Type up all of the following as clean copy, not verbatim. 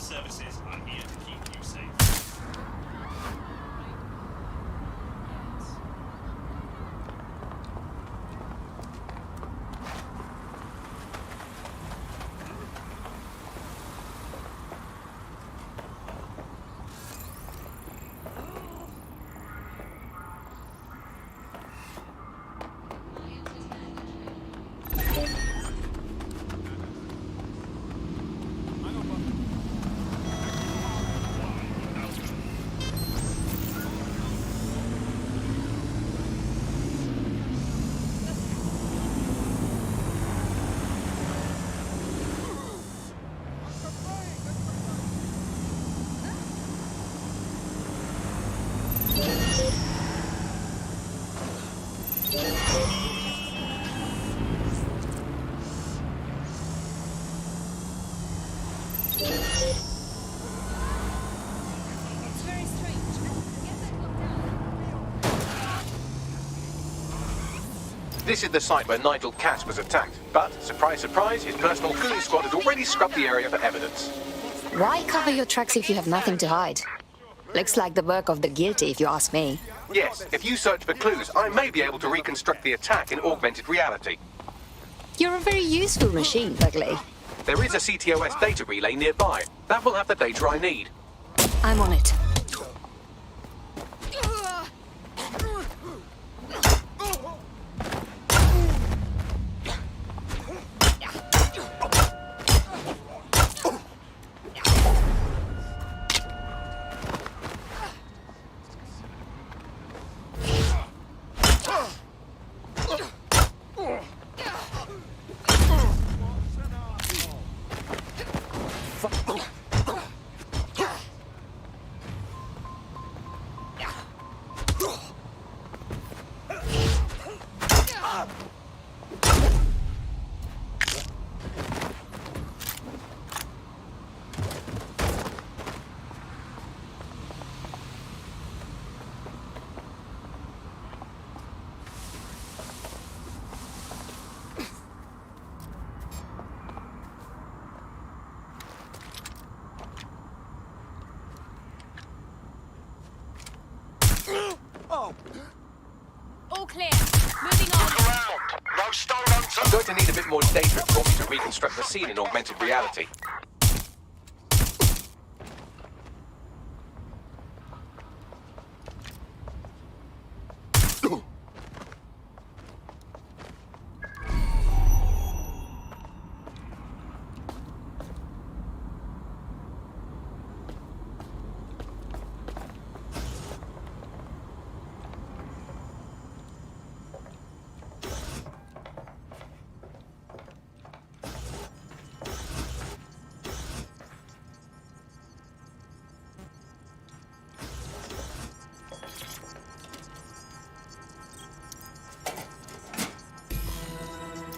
services are here to keep you safe. This is the site where Nigel Cass was attacked, but, surprise, surprise, his personal goon squad had already scrubbed the area for evidence. Why cover your tracks if you have nothing to hide? Looks like the work of the guilty, if you ask me. Yes, if you search for clues, I may be able to reconstruct the attack in augmented reality. You're a very useful machine, Bugley. There is a CTOS data relay nearby. That will have the data I need. I'm on it. All clear. Moving on. Look around. No stone unturned. I'm going to need a bit more data for me to reconstruct the scene in augmented reality.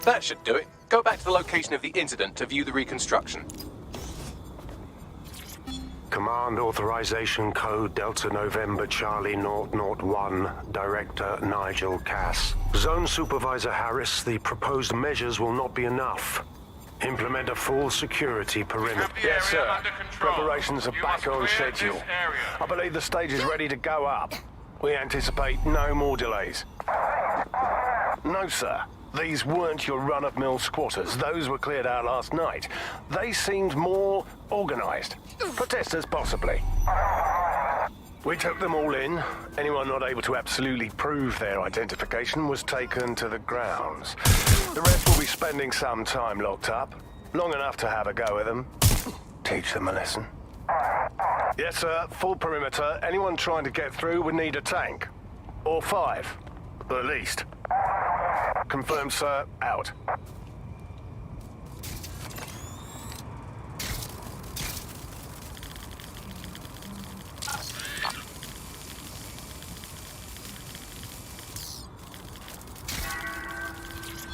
That should do it. Go back to the location of the incident to view the reconstruction. Command Authorization Code Delta November Charlie 001, Director Nigel Cass. Zone Supervisor Harris, the proposed measures will not be enough. Implement a full security perimeter. Yes, sir. Preparations are back on schedule. I believe the stage is ready to go up. We anticipate no more delays. No, sir. These weren't your run-of-mill squatters. Those were cleared out last night. They seemed more organized. Protesters, possibly. We took them all in. Anyone not able to absolutely prove their identification was taken to the grounds. The rest will be spending some time locked up. Long enough to have a go at them. Teach them a lesson. Yes, sir. Full perimeter. Anyone trying to get through would need a tank. Or 5. At least. Confirmed, sir. Out.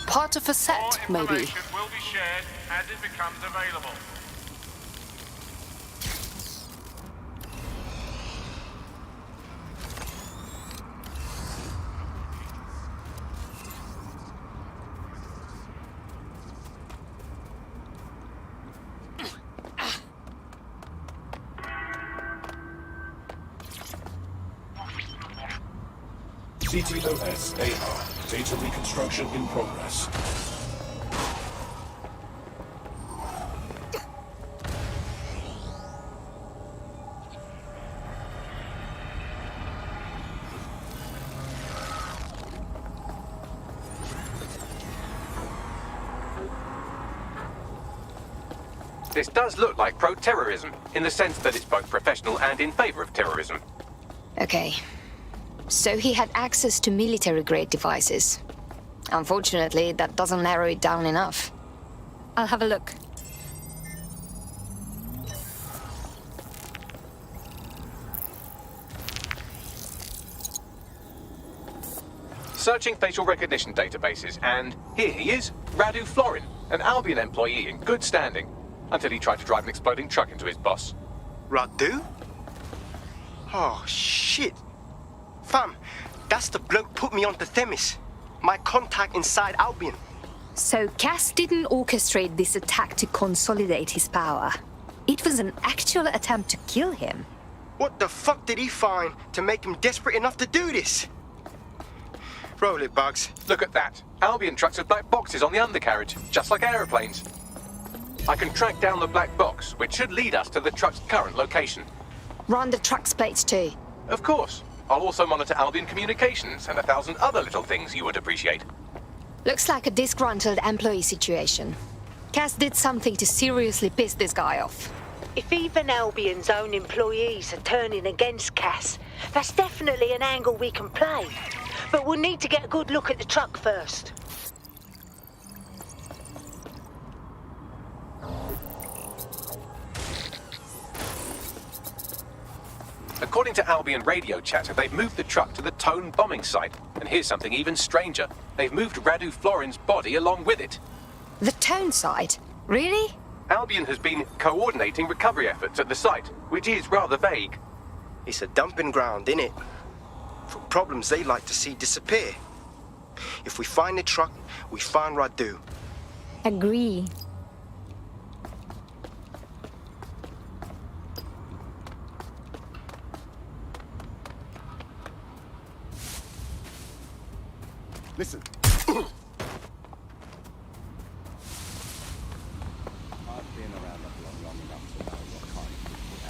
Part of a set, More maybe. information will be shared as it becomes available. CTOS-AR. Data reconstruction in progress. This does look like pro-terrorism, in the sense that it's both professional and in favor of terrorism. Okay. So he had access to military-grade devices. Unfortunately, that doesn't narrow it down enough. I'll have a look. Searching facial recognition databases, and here he is, Radu Florin, an Albion employee in good standing, until he tried to drive an exploding truck into his boss. Radu? Oh, shit. Fam, that's the bloke put me onto Themis. My contact inside Albion. So Cass didn't orchestrate this attack to consolidate his power. It was an actual attempt to kill him. What the fuck did he find to make him desperate enough to do this? Roll it, Bugs. Look at that. Albion trucks have black boxes on the undercarriage, just like aeroplanes. I can track down the black box, which should lead us to the truck's current location. Run the truck's plates too. Of course. I'll also monitor Albion communications and 1,000 other little things you would appreciate. Looks like a disgruntled employee situation. Cass did something to seriously piss this guy off. If even Albion's own employees are turning against Cass, that's definitely an angle we can play. But we'll need to get a good look at the truck first. According to Albion radio chatter, they've moved the truck to the Tone bombing site. And here's something even stranger. They've moved Radu Florin's body along with it. The Tone site? Really? Albion has been coordinating recovery efforts at the site, which is rather vague. It's a dumping ground, innit? For problems they like to see disappear. If we find the truck, we find Radu. Agree. Listen. I've been around the block long enough to know what kind of people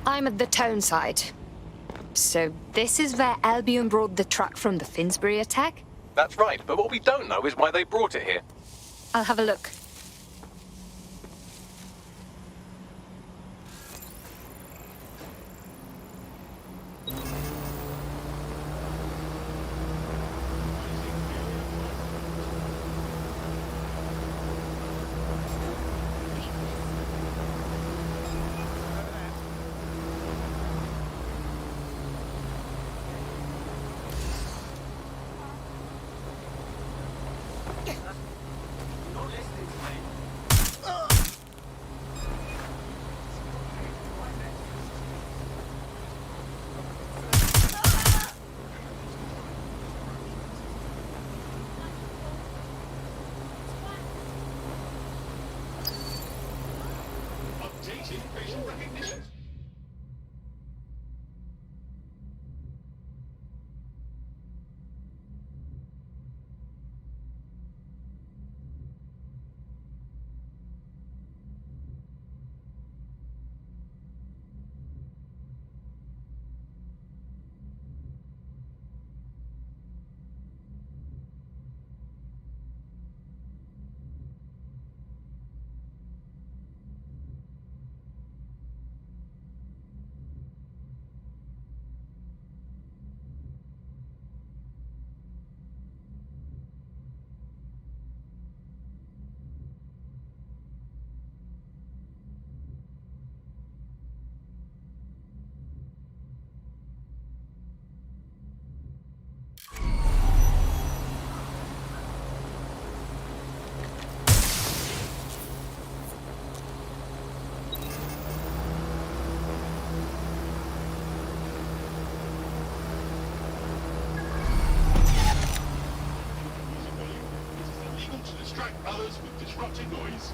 I'm at the Tone site. So this is where Albion brought the truck from the Finsbury attack? That's right, but what we don't know is why they brought it here. I'll have a look. recognition. To distract others with disrupting noise.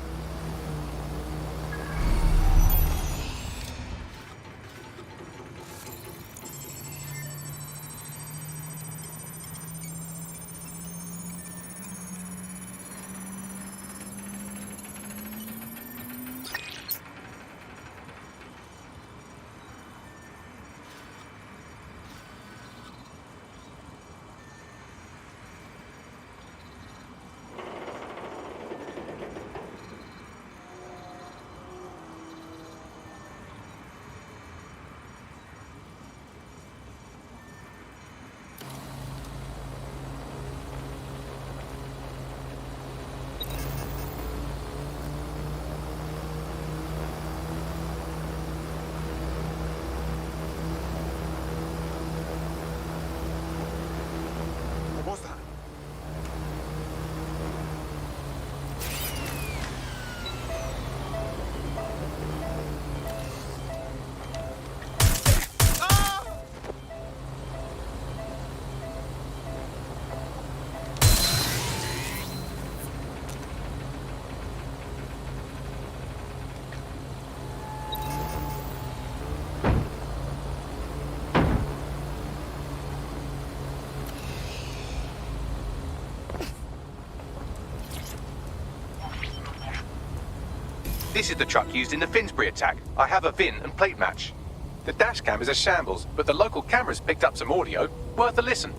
This is the truck used in the Finsbury attack. I have a VIN and plate match. The dash cam is a shambles, but the local cameras picked up some audio. Worth a listen.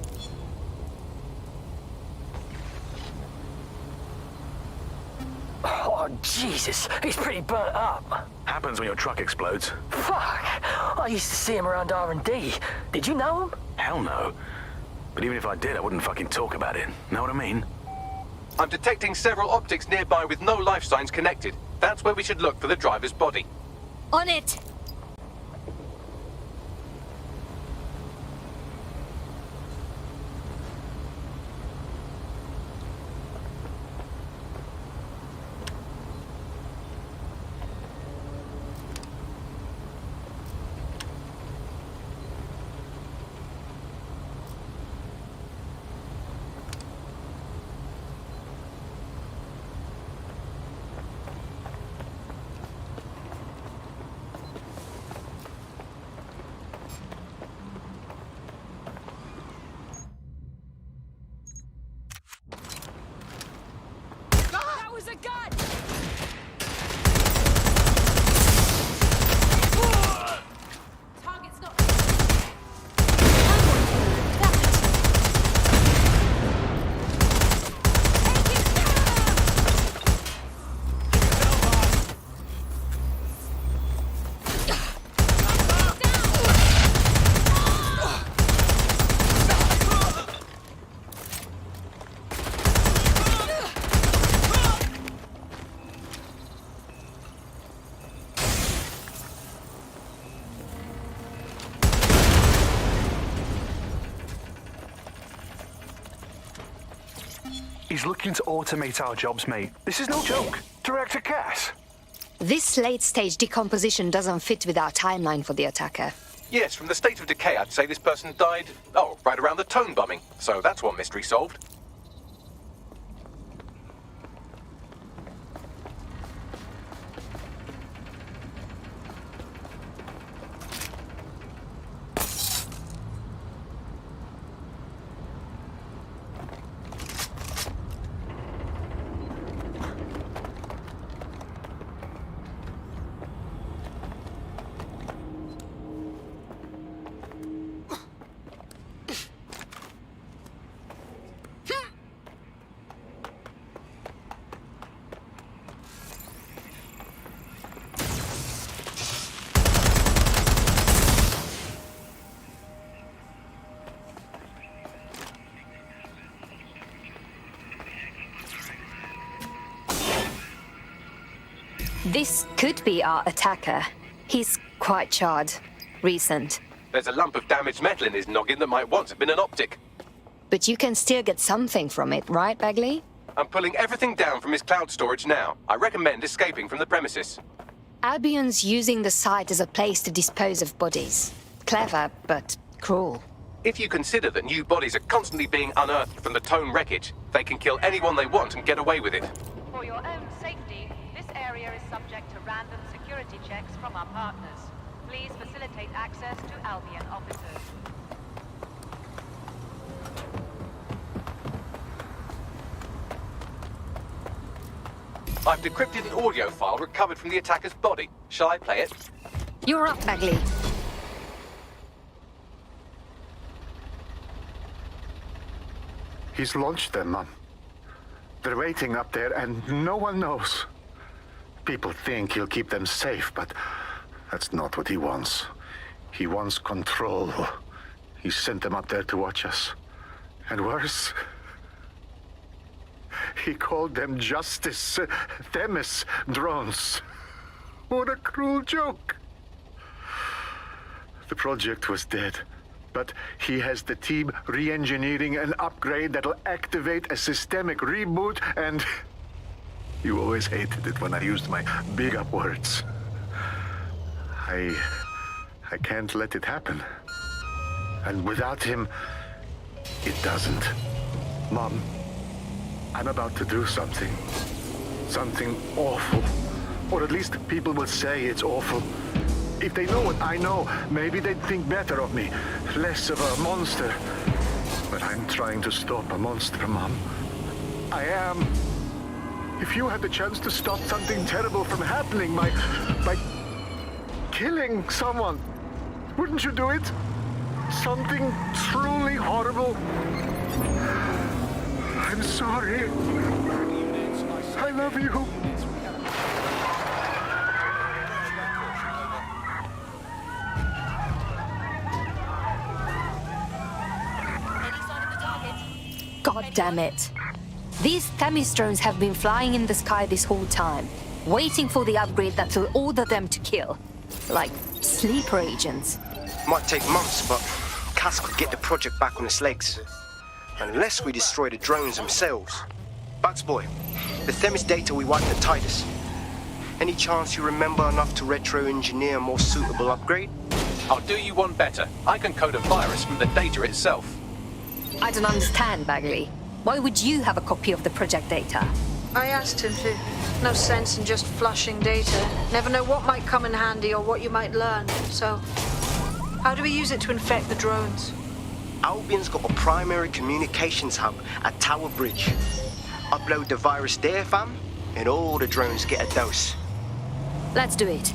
Oh, Jesus. He's pretty burnt up. Happens when your truck explodes. Fuck. I used to see him around R&D. Did you know him? Hell no. But even if I did, I wouldn't fucking talk about it. Know what I mean? I'm detecting several optics nearby with no life signs connected. That's where we should look for the driver's body. On it! That was a gun! Target's not... He's looking to automate our jobs, mate. This is no joke. Director Cass. This late-stage decomposition doesn't fit with our timeline for the attacker. Yes, from the state of decay, I'd say this person died, right around the tone bombing. So that's one mystery solved. This could be our attacker. He's quite charred. Recent. There's a lump of damaged metal in his noggin that might once have been an optic. But you can still get something from it, right, Bagley? I'm pulling everything down from his cloud storage now. I recommend escaping from the premises. Albion's using the site as a place to dispose of bodies. Clever, but cruel. If you consider that new bodies are constantly being unearthed from the Tone wreckage, they can kill anyone they want and get away with it. For your own safety, this area is subject to random security checks from our partners. Please facilitate access to Albion officers. I've decrypted an audio file recovered from the attacker's body. Shall I play it? You're up, Bagley. He's launched them, Mum. They're waiting up there and no one knows. People think he'll keep them safe, but that's not what he wants. He wants control. He sent them up there to watch us. And worse, he called them Justice Themis drones. What a cruel joke. The project was dead, but he has the team re-engineering an upgrade that'll activate a systemic reboot, and you always hated it when I used my big up words. I can't let it happen. And without him, it doesn't. Mom, I'm about to do something. Something awful. Or at least people will say it's awful. If they know what I know, maybe they'd think better of me. Less of a monster. But I'm trying to stop a monster, Mom. I am. If you had the chance to stop something terrible from happening by killing someone, wouldn't you do it? Something truly horrible. I'm sorry. I love you. God damn it. These Themis drones have been flying in the sky this whole time, waiting for the upgrade that will order them to kill. Like sleeper agents. Might take months, but Cass could get the project back on its legs. Unless we destroy the drones themselves. Bugs boy, the Themis data we wiped at Titus. Any chance you remember enough to retro-engineer a more suitable upgrade? I'll do you one better. I can code a virus from the data itself. I don't understand, Bagley. Why would you have a copy of the project data? I asked him to. No sense in just flushing data. Never know what might come in handy or what you might learn. So, how do we use it to infect the drones? Albion's got a primary communications hub at Tower Bridge. Upload the virus there, fam, and all the drones get a dose. Let's do it.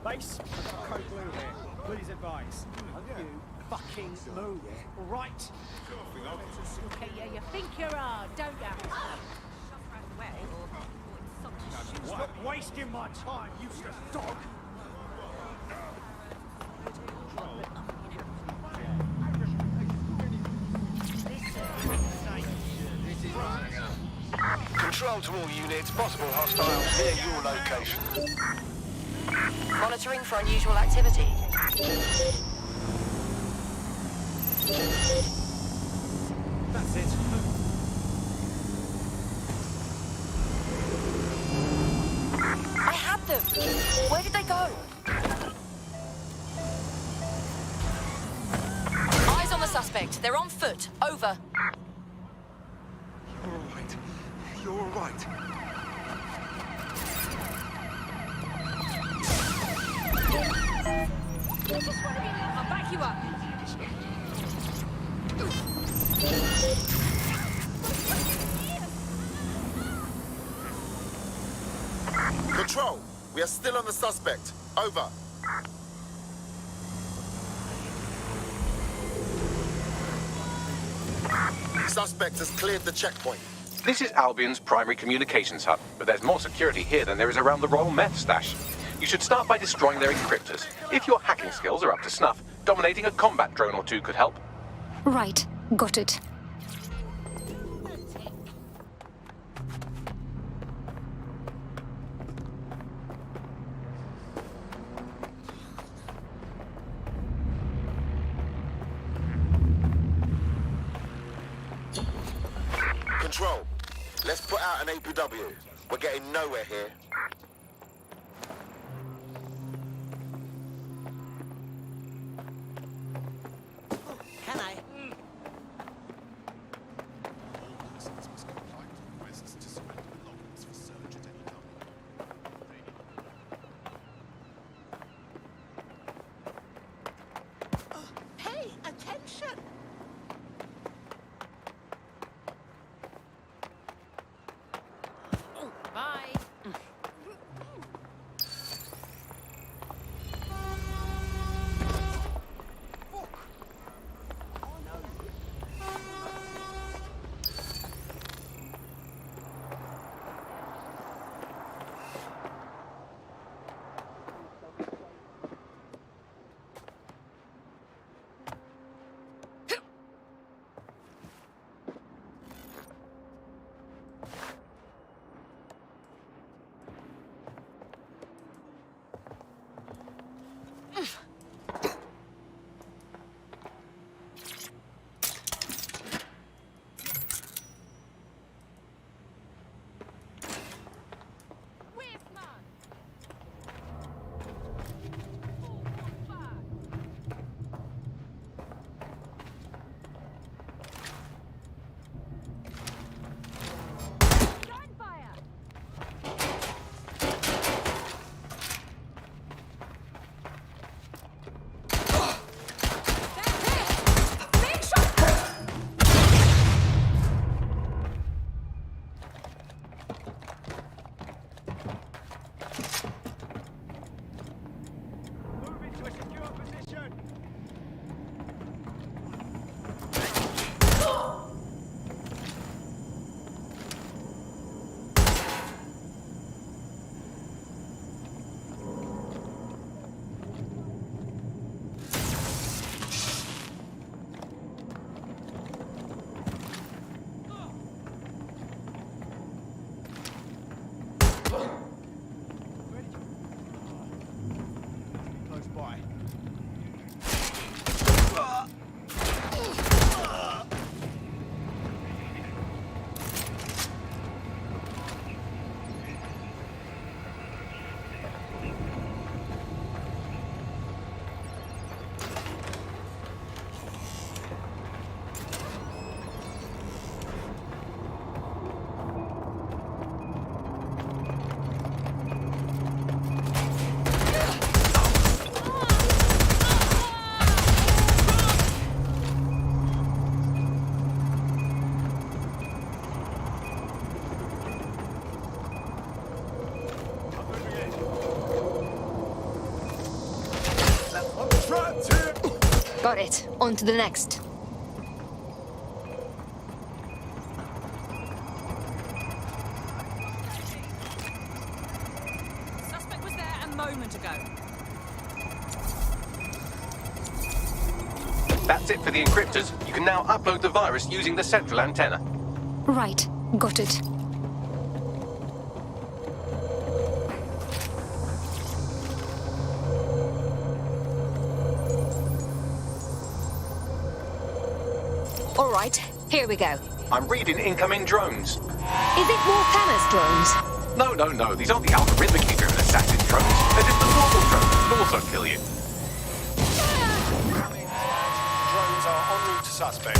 Base, I've got a code blue here. Please advise. You fucking move. Right. Okay, yeah, you think you're hard, don't you? Stop wasting my time, useless dog. Control to all units, possible hostiles near your location. Monitoring for unusual activity. That's it. I had them! Where did they go? Eyes on the suspect. They're on foot. Over. You're all right. You're all right. I'll back you up. Control, we are still on the suspect. Over. Suspect has cleared the checkpoint. This is Albion's primary communications hub, but there's more security here than there is around the Royal Meth stash. You should start by destroying their encryptors. If your hacking skills are up to snuff, dominating a combat drone or two could help. Right, got it. Control, let's put out an APW. We're getting nowhere here. Can I? Pay attention! Bye. Got it. On to the next. Suspect was there a moment ago. That's it for the encryptors. You can now upload the virus using the central antenna. Right. Got it. All right. Here we go. I'm reading incoming drones. Is it more Thanos drones? No. These aren't the algorithmically driven assassin drones. They're just the normal drones that will also kill you. Drones are en route to suspect.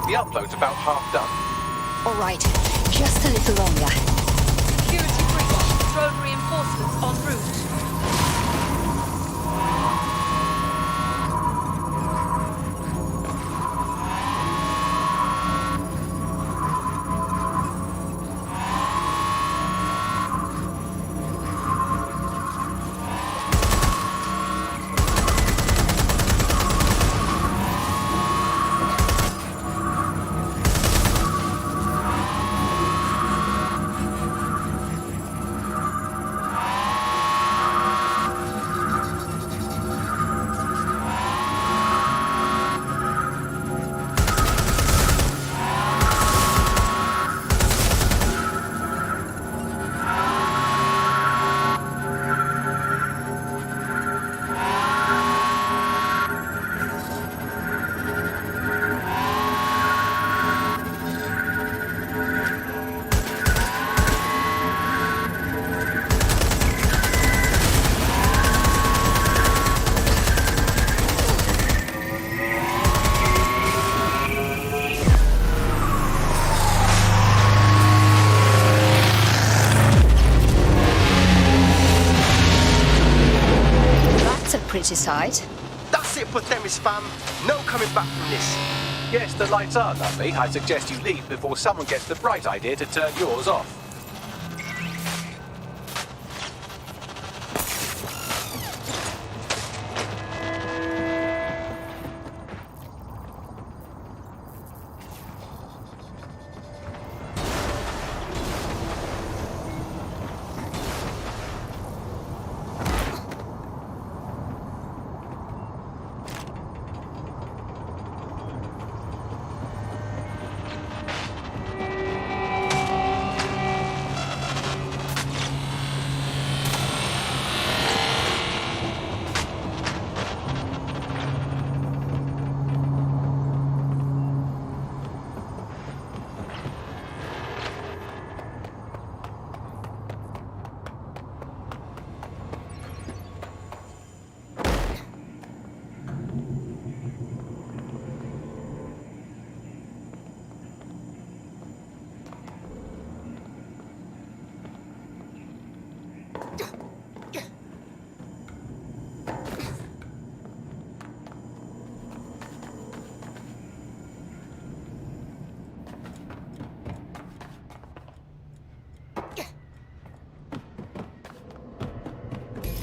The upload's about half done. All right. Just a little longer. Security breach. Drone reinforcements en route. Pretty sight. That's it for Themis, fam. No coming back from this. Yes, the lights are lovely. I suggest you leave before someone gets the bright idea to turn yours off.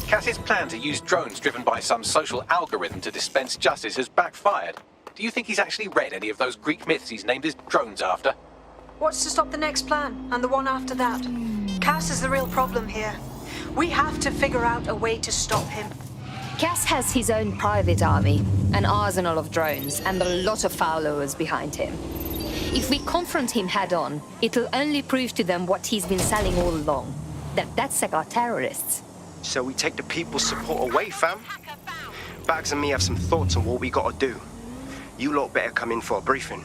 Cass's plan to use drones driven by some social algorithm to dispense justice has backfired. Do you think he's actually read any of those Greek myths he's named his drones after? What's to stop the next plan, and the one after that? Cass is the real problem here. We have to figure out a way to stop him. Cass has his own private army, an arsenal of drones, and a lot of followers behind him. If we confront him head-on, it'll only prove to them what he's been selling all along, that DedSec are terrorists. So we take the people's support away, fam? Bags and me have some thoughts on what we gotta do. You lot better come in for a briefing.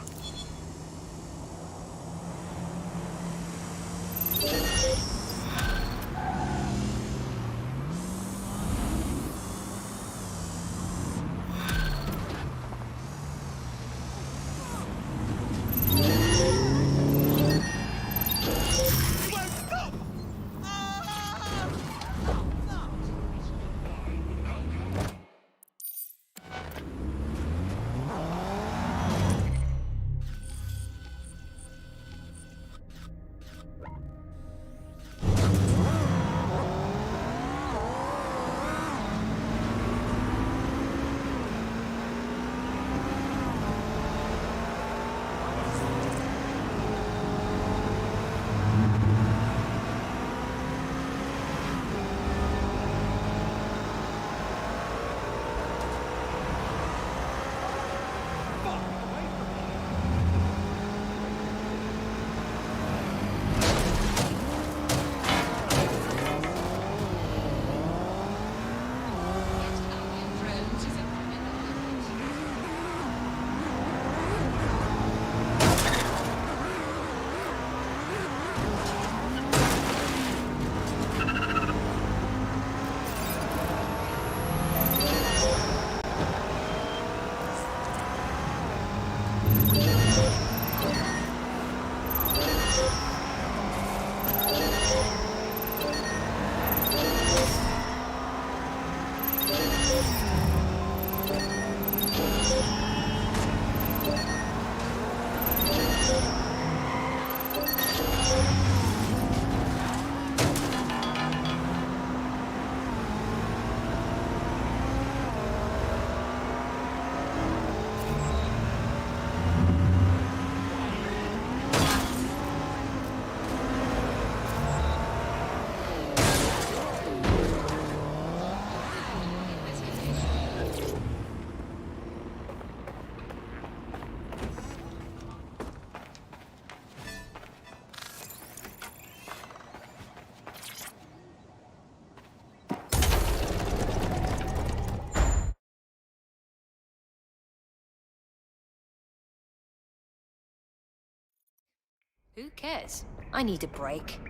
Who cares? I need a break.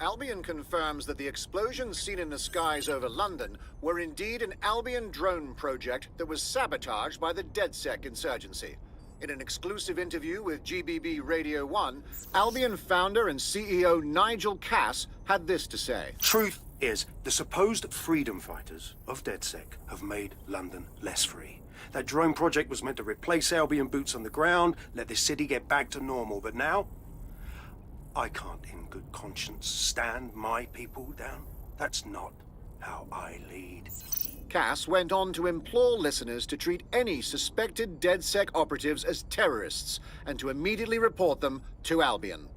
Albion confirms that the explosions seen in the skies over London were indeed an Albion drone project that was sabotaged by the DedSec insurgency. In an exclusive interview with GBB Radio 1, Albion founder and CEO Nigel Cass had this to say. Truth is, the supposed freedom fighters of DedSec have made London less free. That drone project was meant to replace Albion boots on the ground, let the city get back to normal, but now I can't in good conscience stand my people down. That's not how I lead. Cass went on to implore listeners to treat any suspected DedSec operatives as terrorists and to immediately report them to Albion.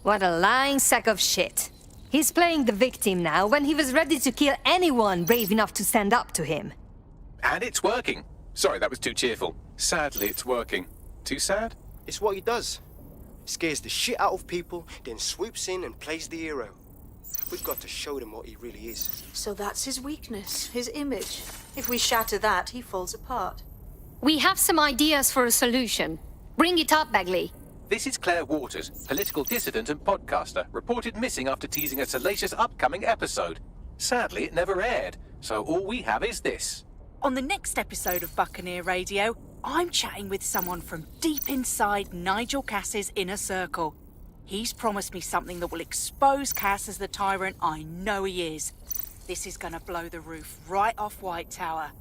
What a lying sack of shit. He's playing the victim now when he was ready to kill anyone brave enough to stand up to him. And it's working. Sorry, that was too cheerful. Sadly, it's working. Too sad? It's what he does. Scares the shit out of people, then swoops in and plays the hero. We've got to show them what he really is. So that's his weakness, his image. If we shatter that, he falls apart. We have some ideas for a solution. Bring it up, Bagley. This is Claire Waters, political dissident and podcaster, reported missing after teasing a salacious upcoming episode. Sadly, it never aired, so all we have is this. On the next episode of Buccaneer Radio, I'm chatting with someone from deep inside Nigel Cass's inner circle. He's promised me something that will expose Cass as the tyrant I know he is. This is gonna blow the roof right off White Tower.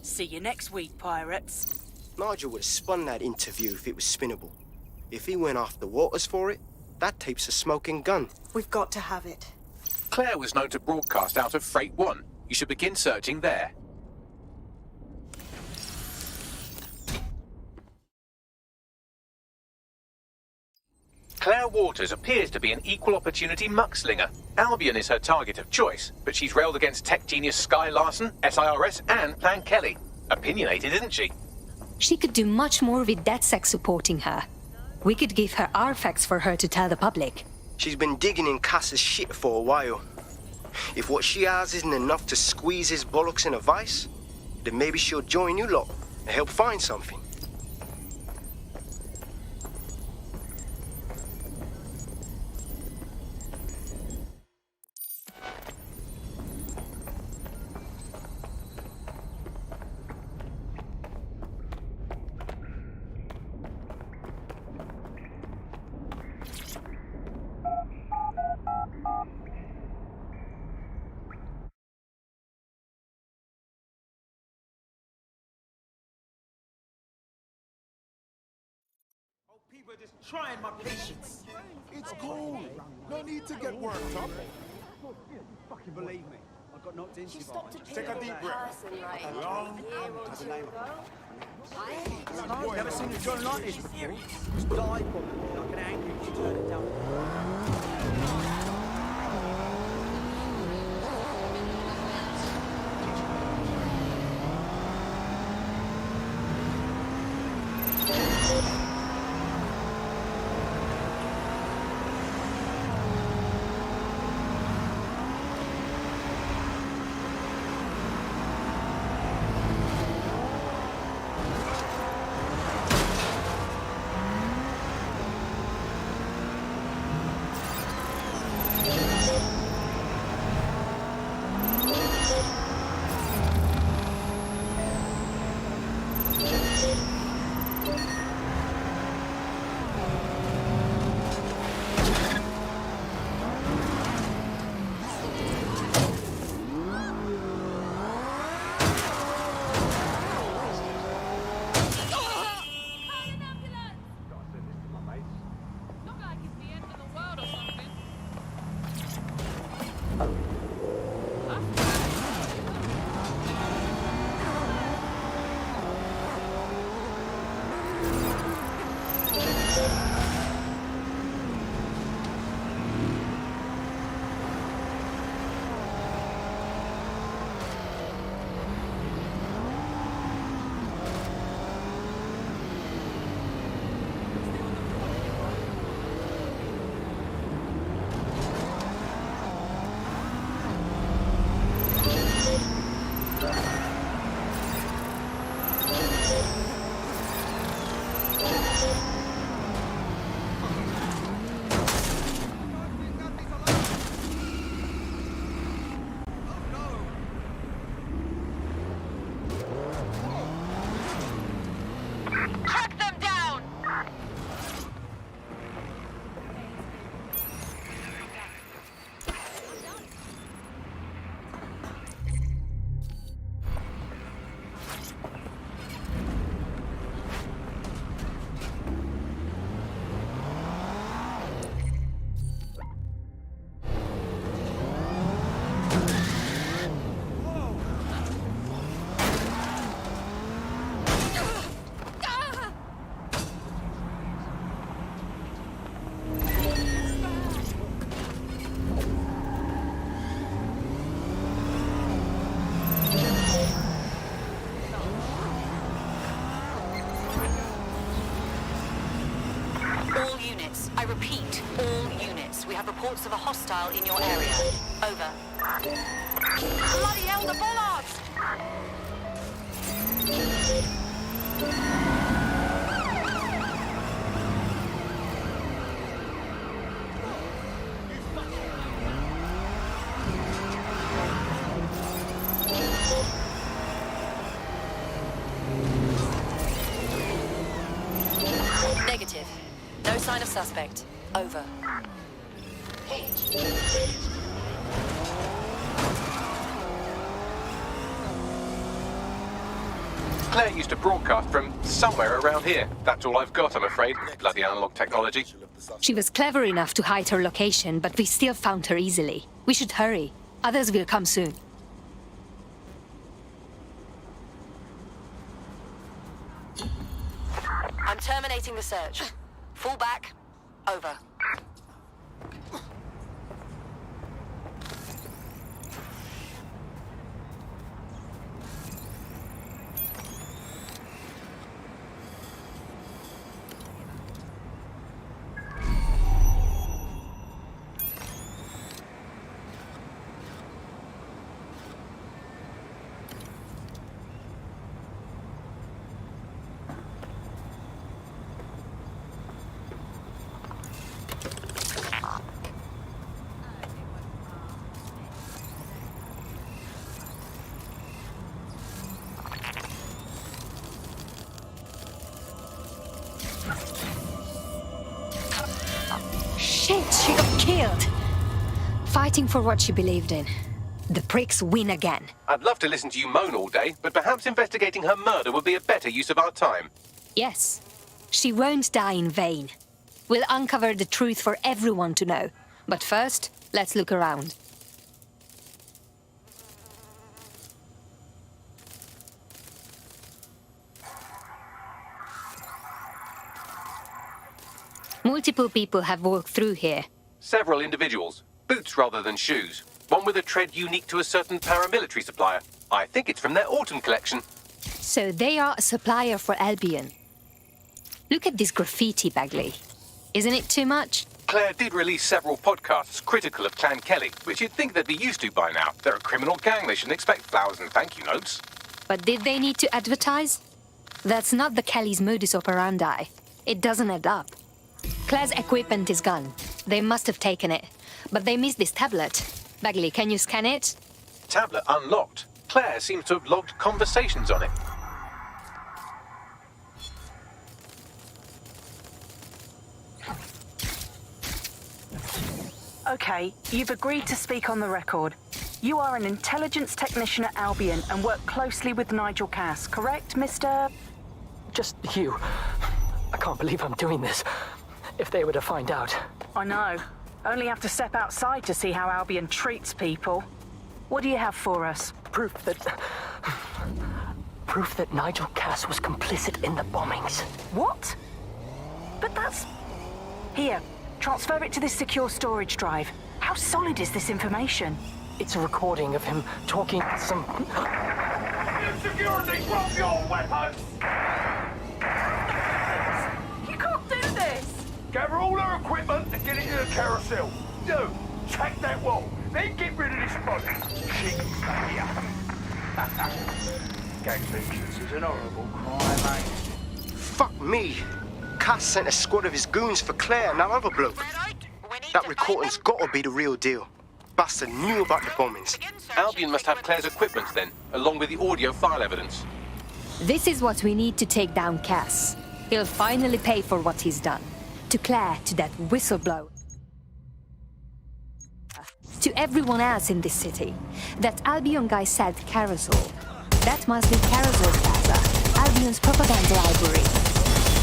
See you next week, pirates. Nigel would have spun that interview if it was spinnable. If he went after Waters for it, that tape's a smoking gun. We've got to have it. Claire was known to broadcast out of Freight 1, You should begin searching there. Claire Waters appears to be an equal opportunity muckslinger. Albion is her target of choice, but she's railed against tech genius Sky Larson, SIRS, and Plan Kelly. Opinionated, isn't she? She could do much more with DedSec supporting her. We could give her our facts for her to tell the public. She's been digging in Cass's shit for a while. If what she has isn't enough to squeeze his bollocks in a vice, then maybe she'll join you lot and help find something. People are just trying my patience. It's cool. No need to get worked up. Fucking believe me, I got knocked into by one. Take a deep breath. Long I've never seen a drone like this before. Just dive bombing like an angry turn it down. I repeat, all units. We have reports of a hostile in your area. Over. Bloody hell, the bollards! Negative. No sign of suspect. Over. Claire used to broadcast from somewhere around here. That's all I've got, I'm afraid. Bloody analog technology. She was clever enough to hide her location, but we still found her easily. We should hurry. Others will come soon. terminating the search. Fall back. Over. Shit, she got killed. Fighting for what she believed in. The pricks win again. I'd love to listen to you moan all day, but perhaps investigating her murder would be a better use of our time. Yes, she won't die in vain. We'll uncover the truth for everyone to know. But first, let's look around. Multiple people have walked through here. Several individuals. Boots rather than shoes. One with a tread unique to a certain paramilitary supplier. I think it's from their autumn collection. So they are a supplier for Albion. Look at this graffiti, Bagley. Isn't it too much? Claire did release several podcasts critical of Clan Kelly, which you'd think they'd be used to by now. They're a criminal gang, they shouldn't expect flowers and thank you notes. But did they need to advertise? That's not the Kelly's modus operandi. It doesn't add up. Claire's equipment is gone. They must have taken it. But they missed this tablet. Bagley, can you scan it? Tablet unlocked. Claire seems to have logged conversations on it. Okay, you've agreed to speak on the record. You are an intelligence technician at Albion and work closely with Nigel Cass, correct, Mr...? Just you. I can't believe I'm doing this. If they were to find out. I know. Only have to step outside to see how Albion treats people. What do you have for us? Proof that Nigel Cass was complicit in the bombings. What? But that's... Here, transfer it to this secure storage drive. How solid is this information? It's a recording of him talking to some... Security, drop your weapons! You can't do this! Gather all her equipment and get it to the carousel. You, check that wall, then get rid of this body. She can stay here. Gang vengeance is an horrible crime, mate. Fuck me. Cass sent a squad of his goons for Claire and that other bloke. That recording's gotta be the real deal. Bastard knew about the bombings. Albion must have Claire's equipment then, along with the audio file evidence. This is what we need to take down Cass. He'll finally pay for what he's done. To Claire, to that whistleblower. To everyone else in this city. That Albion guy said Carousel. That must be Carousel's plaza, Albion's propaganda library.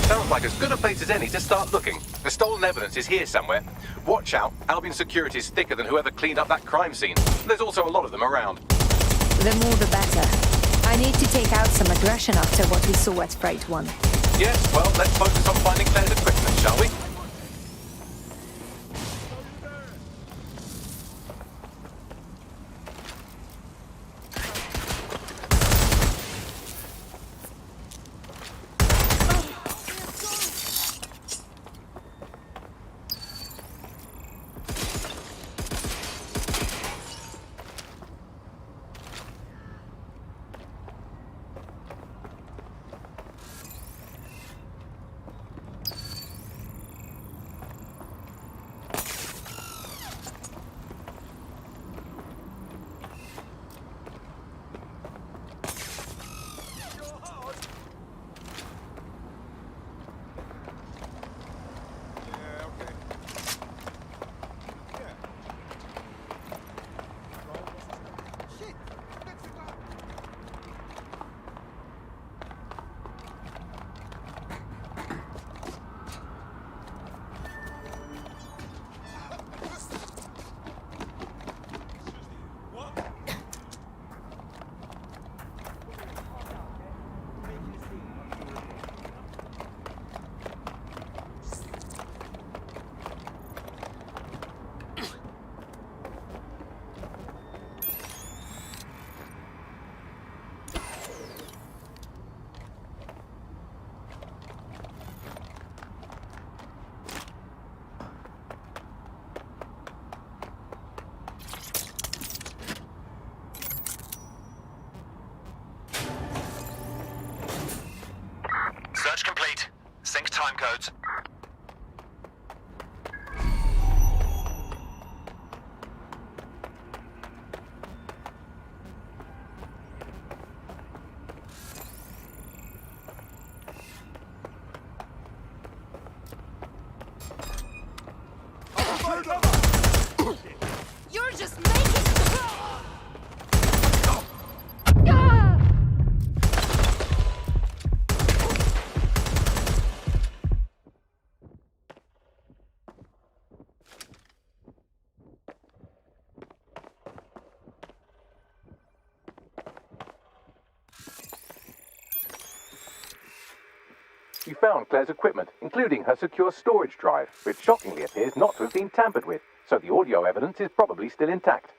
Sounds like as good a place as any to start looking. The stolen evidence is here somewhere. Watch out, Albion security is thicker than whoever cleaned up that crime scene. There's also a lot of them around. The more the better. I need to take out some aggression after what we saw at Freight 1. Yes, well, let's focus on finding Claire's equipment, shall we? codes. You're just making... You found Claire's equipment, including her secure storage drive, which shockingly appears not to have been tampered with, so the audio evidence is probably still intact.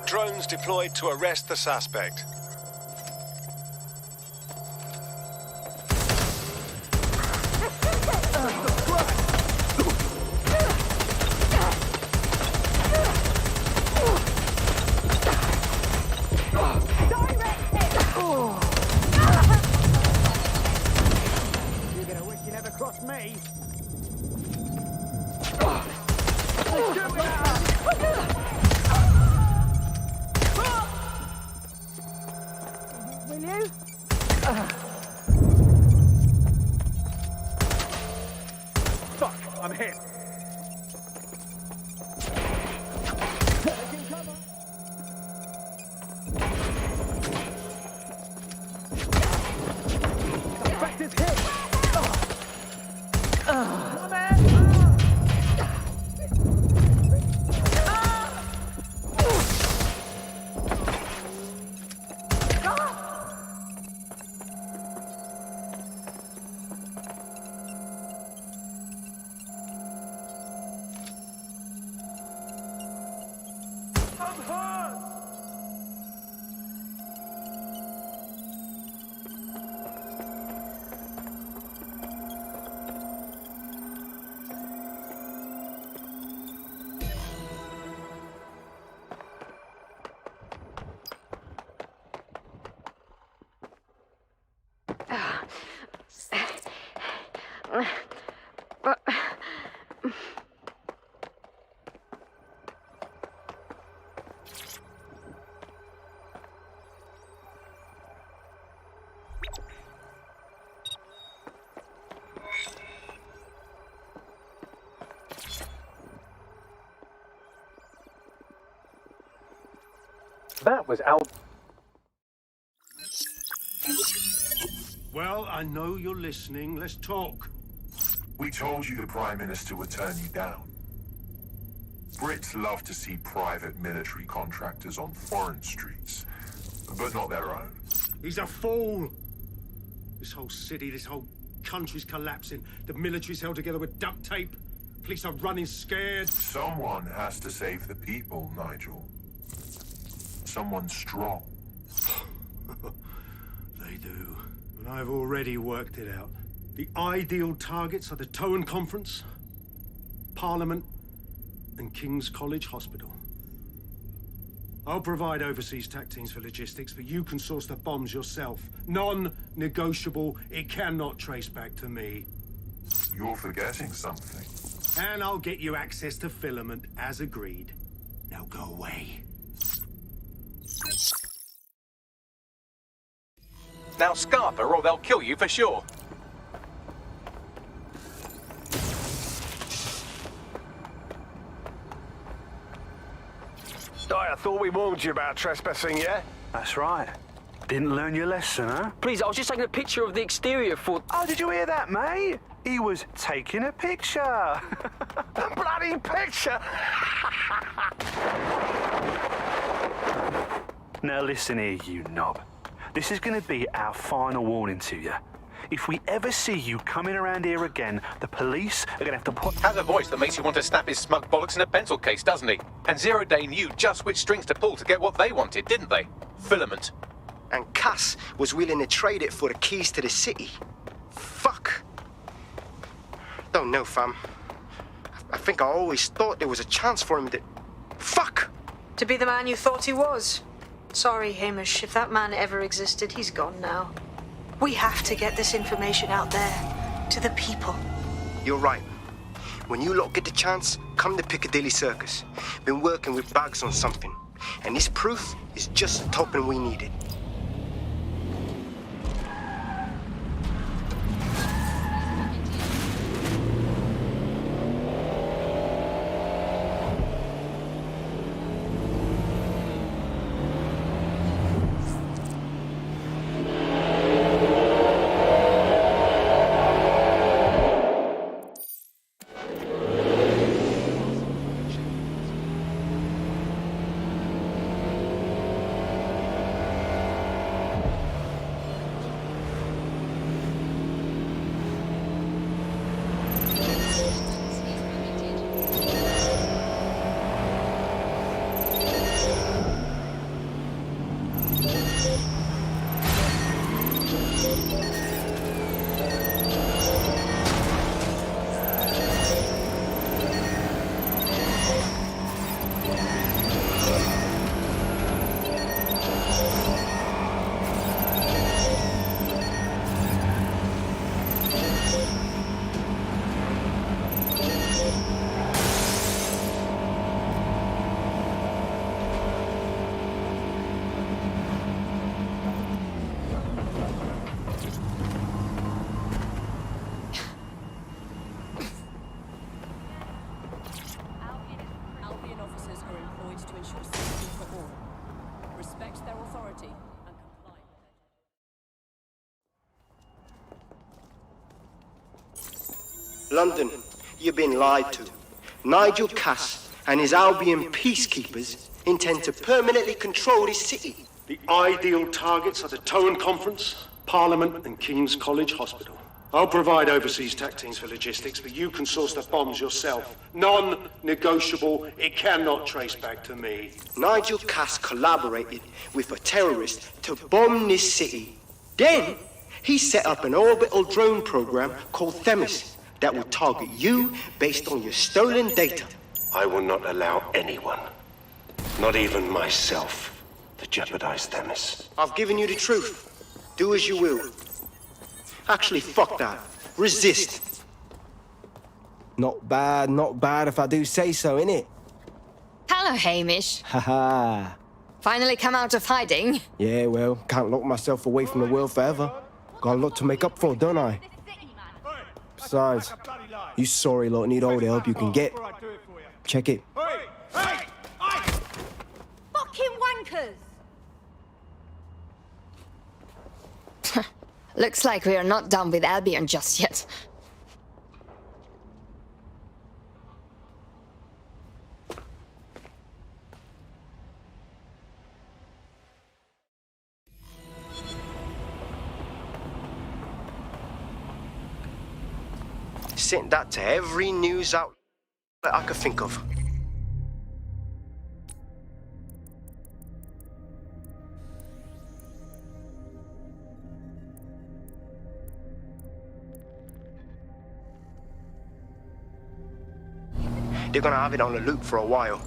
Drones deployed to arrest the suspect. You're gonna wish you never crossed me. Will you? Fuck, I'm hit. Taking cover. Suspect is hit. Come in. But... That was Al... Well, I know you're listening. Let's talk. We told you the Prime Minister would turn you down. Brits love to see private military contractors on foreign streets, but not their own. He's a fool. This whole city, this whole country's collapsing. The military's held together with duct tape. Police are running scared. Someone has to save the people, Nigel. Someone strong. They do. And I've already worked it out. The ideal targets are the Towan Conference, Parliament, and King's College Hospital. I'll provide overseas tac teams for logistics, but you can source the bombs yourself. Non-negotiable. It cannot trace back to me. You're forgetting something. And I'll get you access to filament, as agreed. Now go away. Now scarper or they'll kill you for sure. I thought we warned you about trespassing, yeah? That's right. Didn't learn your lesson, huh? Please, I was just taking a picture of the exterior for... Oh, did you hear that, mate? He was taking a picture. A bloody picture! Now listen here, you knob. This is going to be our final warning to you. if we ever see you coming around here again, the police are gonna have to put... Has a voice that makes you want to snap his smug bollocks in a pencil case, doesn't he? And Zero Day knew just which strings to pull to get what they wanted, didn't they? Filament. And Cass was willing to trade it for the keys to the city. Fuck. Don't know, fam. I think I always thought there was a chance for him to... Fuck! To be the man you thought he was. Sorry, Hamish. If that man ever existed, he's gone now. We have to get this information out there, to the people. You're right. When you lot get the chance, come to Piccadilly Circus. Been working with Bugs on something. And this proof is just the token we needed. London, you've been lied to. Nigel Cass and his Albion peacekeepers intend to permanently control this city. The ideal targets are the Towan Conference, Parliament and King's College Hospital. I'll provide overseas tech teams for logistics, but you can source the bombs yourself. Non-negotiable, it cannot trace back to me. Nigel Cass collaborated with a terrorist to bomb this city. Then, he set up an orbital drone program called Themis that will target you based on your stolen data. I will not allow anyone, not even myself, to jeopardize Themis. I've given you the truth. Do as you will. Actually, fuck that. Resist. Not bad if I do say so, innit? Hello, Hamish. Haha. Finally come out of hiding. Yeah, well, can't lock myself away from the world forever. Got a lot to make up for, don't I? Besides, you sorry lot need all the help you can get. Check it. Fucking wankers! Looks like we are not done with Albion just yet. Sent that to every news outlet I could think of. They're gonna have it on the loop for a while.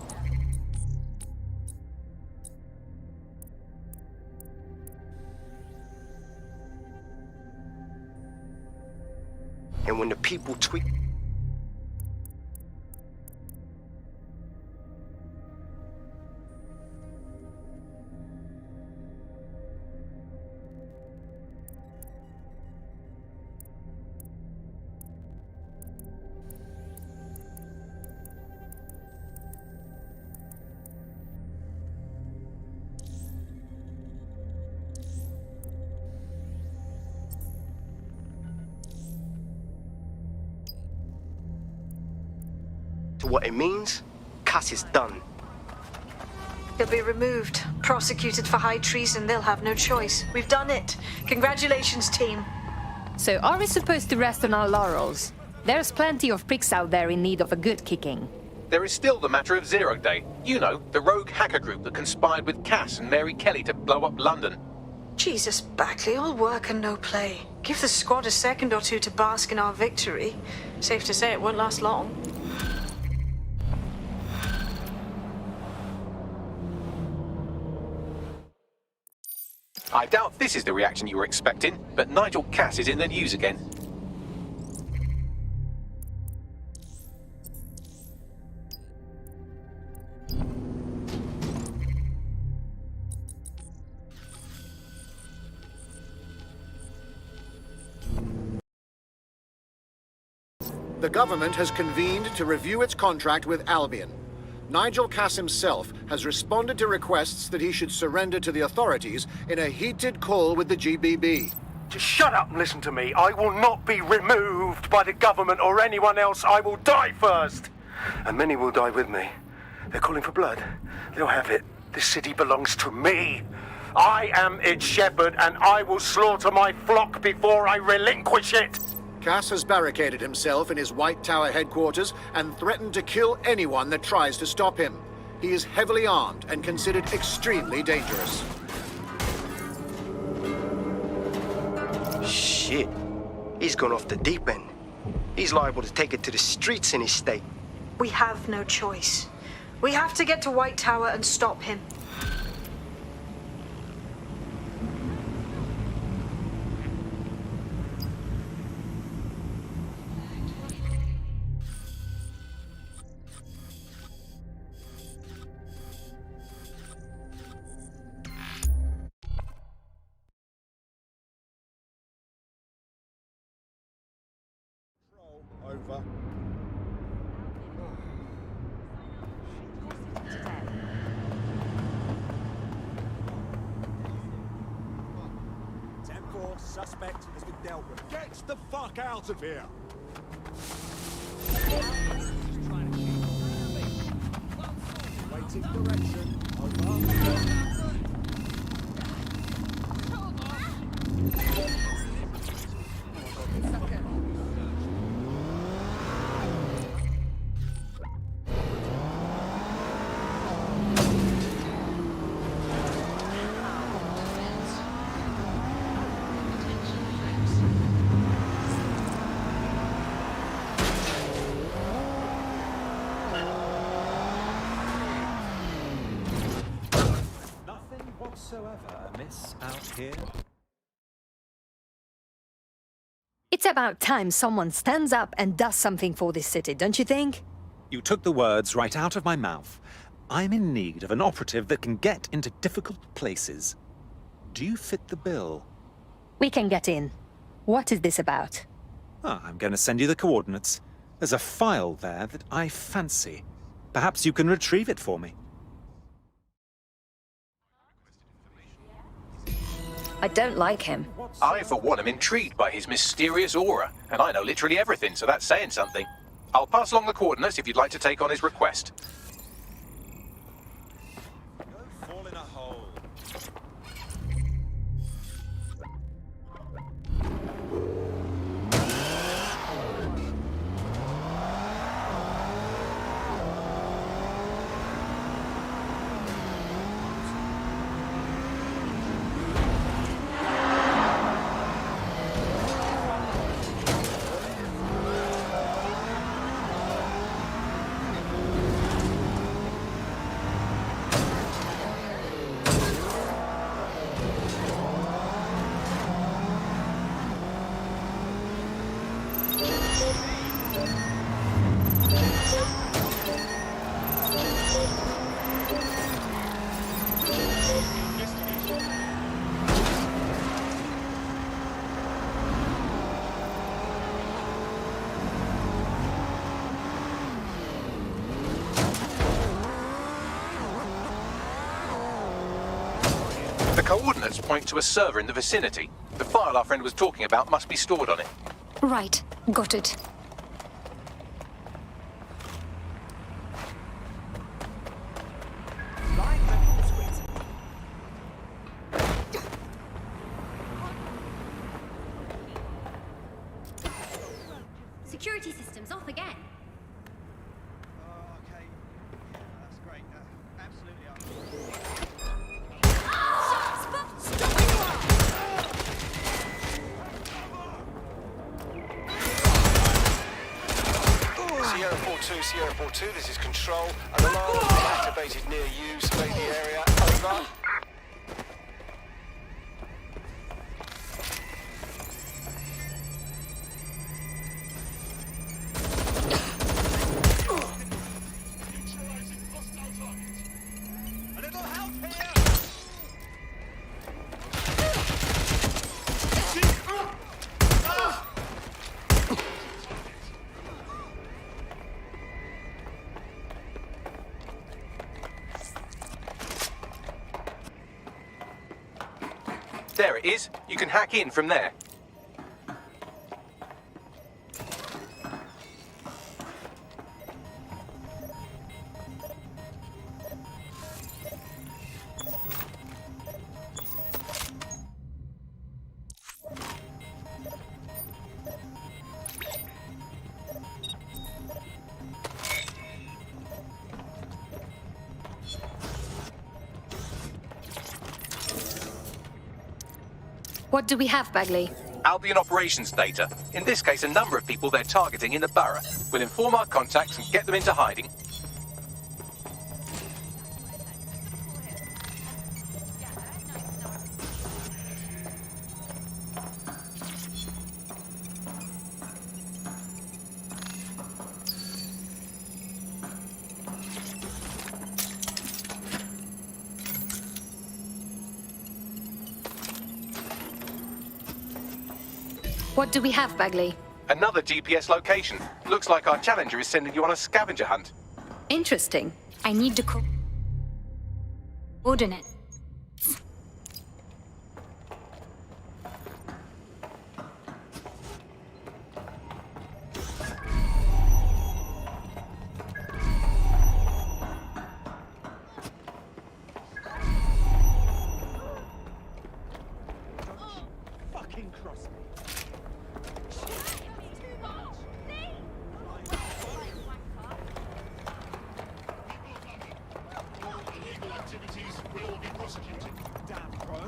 And when the people tweet... to what it means, Cass is done. He'll be removed, prosecuted for high treason. They'll have no choice. We've done it. Congratulations, team. So are we supposed to rest on our laurels? There's plenty of pricks out there in need of a good kicking. There is still the matter of Zero Day. You know, the rogue hacker group that conspired with Cass and Mary Kelly to blow up London. Jesus, Backley, all work and no play. Give the squad a second or two to bask in our victory. Safe to say it won't last long. I doubt this is the reaction you were expecting, but Nigel Cass is in the news again. The government has convened to review its contract with Albion. Nigel Cass himself has responded to requests that he should surrender to the authorities in a heated call with the GBB. Just shut up and listen to me. I will not be removed by the government or anyone else. I will die first. And many will die with me. They're calling for blood. They'll have it. This city belongs to me. I am its shepherd, and I will slaughter my flock before I relinquish it. Cass has barricaded himself in his White Tower headquarters and threatened to kill anyone that tries to stop him. He is heavily armed and considered extremely dangerous. Shit. He's gone off the deep end. He's liable to take it to the streets in his state. We have no choice. We have to get to White Tower and stop him. Over. 10-4, suspect has been dealt with. Get the fuck out of here! Waiting direction. Over. Whatsoever amiss out here? It's about time someone stands up and does something for this city, don't you think? You took the words right out of my mouth. I'm in need of an operative that can get into difficult places. Do you fit the bill? We can get in. What is this about? I'm going to send you the coordinates. There's a file there that I fancy. Perhaps you can retrieve it for me. I don't like him. I, for one, am intrigued by his mysterious aura, and I know literally everything, so that's saying something. I'll pass along the coordinates if you'd like to take on his request. Fall in a hole. The coordinates point to a server in the vicinity. The file our friend was talking about must be stored on it. Right, got it. Security systems off again. Okay. Yeah, that's great. Absolutely. Sierra 4-2, Sierra 4-2, this is Control. An alarm has been activated near you. Survey the area. Over. There it is. You can hack in from there. What do we have, Bagley? Albion operations data. In this case, a number of people they're targeting in the borough. We'll inform our contacts and get them into hiding. What do we have, Bagley? Another GPS location. Looks like our challenger is sending you on a scavenger hunt. Interesting. I need to coordinate. Fucking cross me. Illegal activities will be prosecuted. Damn, bro.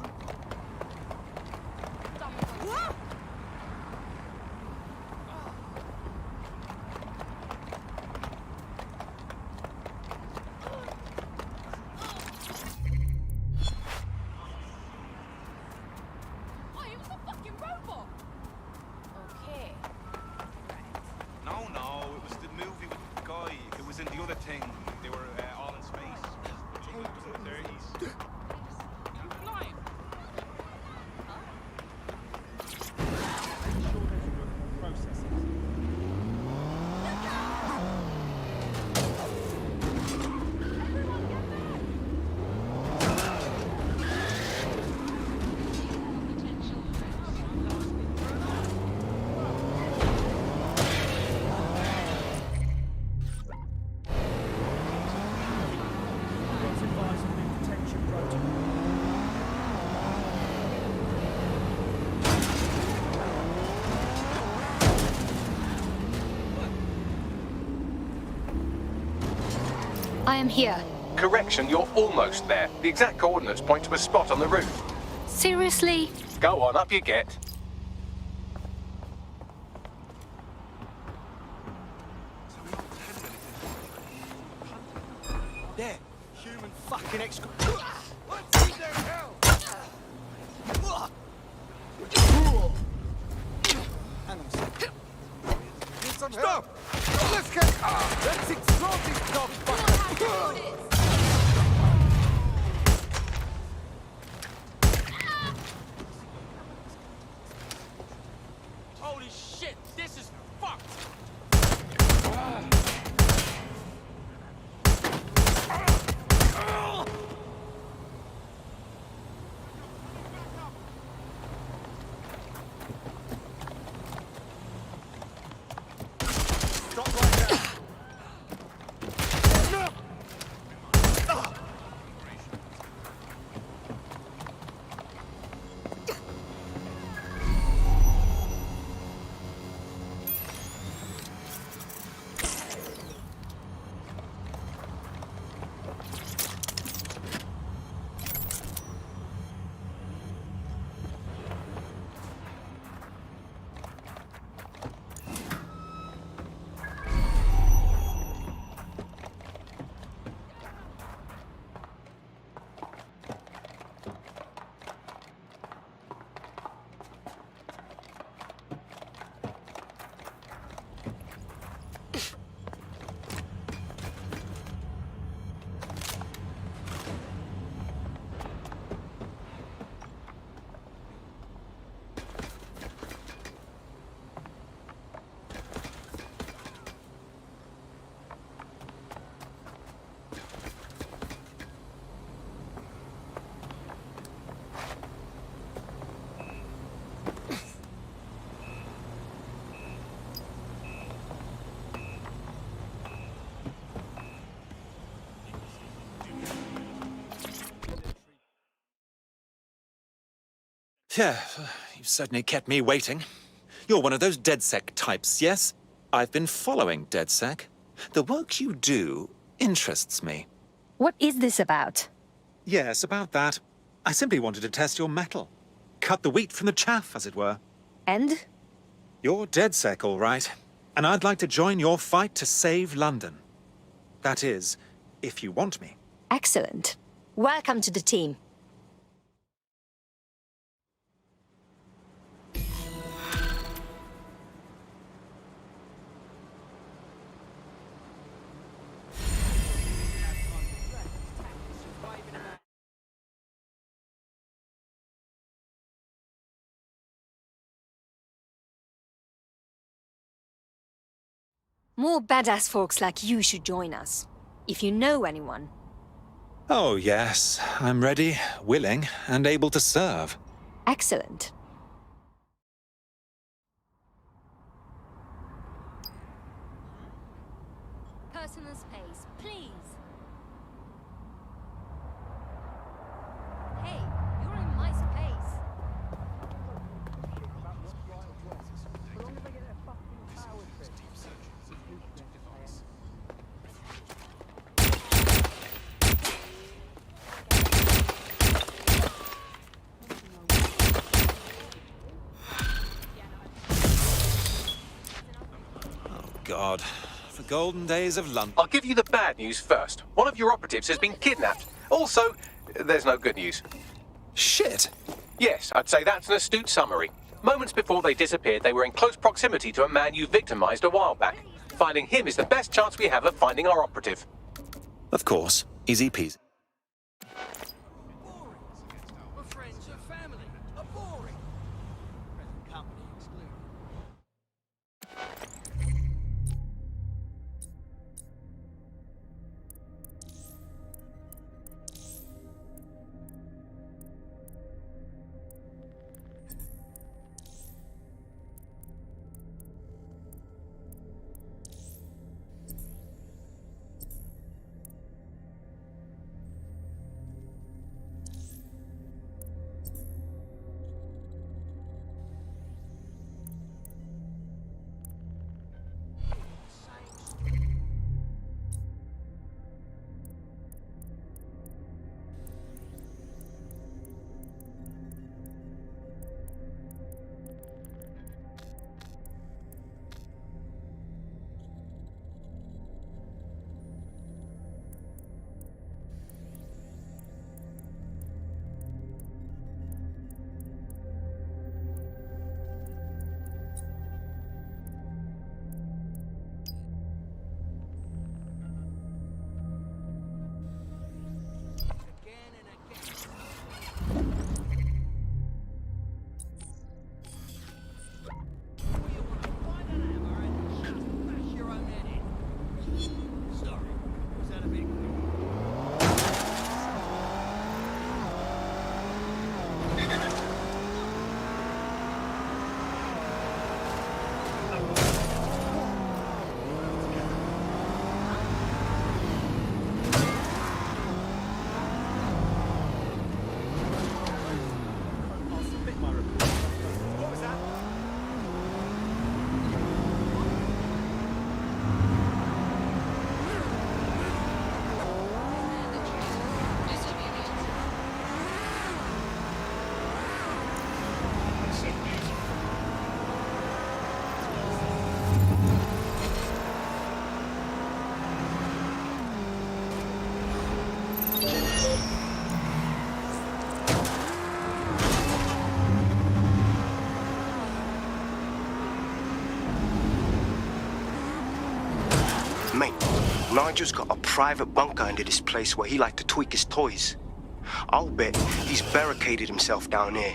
No, it was the movie with the guy. It was in the other thing. They were all in space. It was in the 30s. I am here. Correction, you're almost there. The exact coordinates point to a spot on the roof. Seriously? Go on, up you get. There. Human fucking excre... Hang on a second. Need some help? Let's get... Let's explode this dog fucker! Holy shit, this is fucked! Stop right there! Yeah, you've certainly kept me waiting. You're one of those DedSec types, yes? I've been following DedSec. The work you do interests me. What is this about? Yes, about that. I simply wanted to test your mettle. Cut the wheat from the chaff, as it were. And? You're DedSec, all right. And I'd like to join your fight to save London. That is, if you want me. Excellent. Welcome to the team. More badass folks like you should join us. If you know anyone. Oh, yes. I'm ready, willing, and able to serve. Excellent. Personal space, please. Hey, you're in my space. God. The golden days of London. I'll give you the bad news first. One of your operatives has been kidnapped. Also, there's no good news. Shit! Yes, I'd say that's an astute summary. Moments before they disappeared, they were in close proximity to a man you victimized a while back. Finding him is the best chance we have of finding our operative. Of course. Easy peasy. We're friends and family. Are boring. Present company excluded. Mate, Nigel's got a private bunker under this place where he liked to tweak his toys. I'll bet he's barricaded himself down here.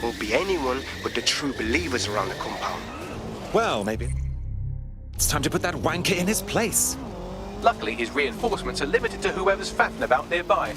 Won't be anyone but the true believers around the compound. Well, maybe it's time to put that wanker in his place. Luckily, his reinforcements are limited to whoever's faffing about nearby.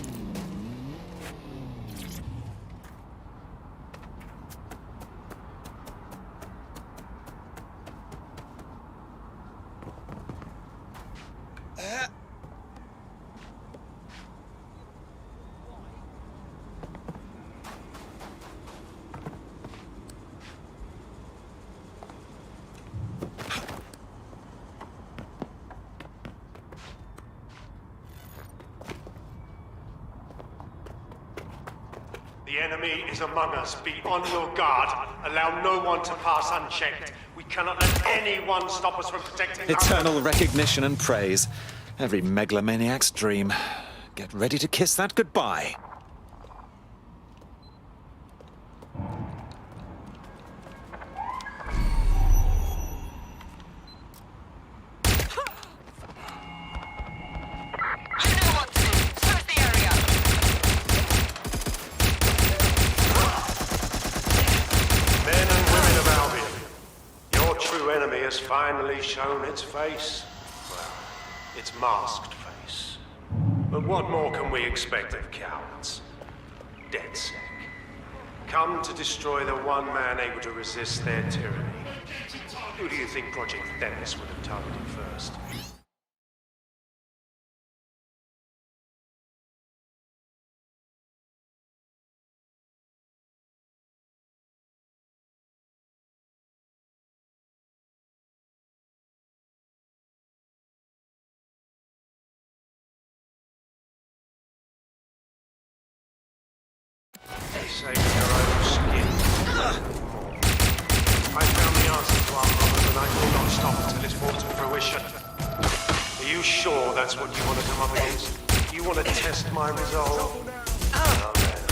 The enemy is among us. Be on your guard. Allow no one to pass unchecked. We cannot let anyone stop us from protecting Eternal recognition and praise. Every megalomaniac's dream. Get ready to kiss that goodbye. Has finally shown its face. Well, its masked face. But what more can we expect of cowards? DedSec. Come to destroy the one man able to resist their tyranny. Who do you think Project Themis would have targeted first? Save your own skin. I found the answer to our problem, and I will not stop until it's brought to fruition. Are you sure that's what you want to come up against? You want to test my resolve? Well, then,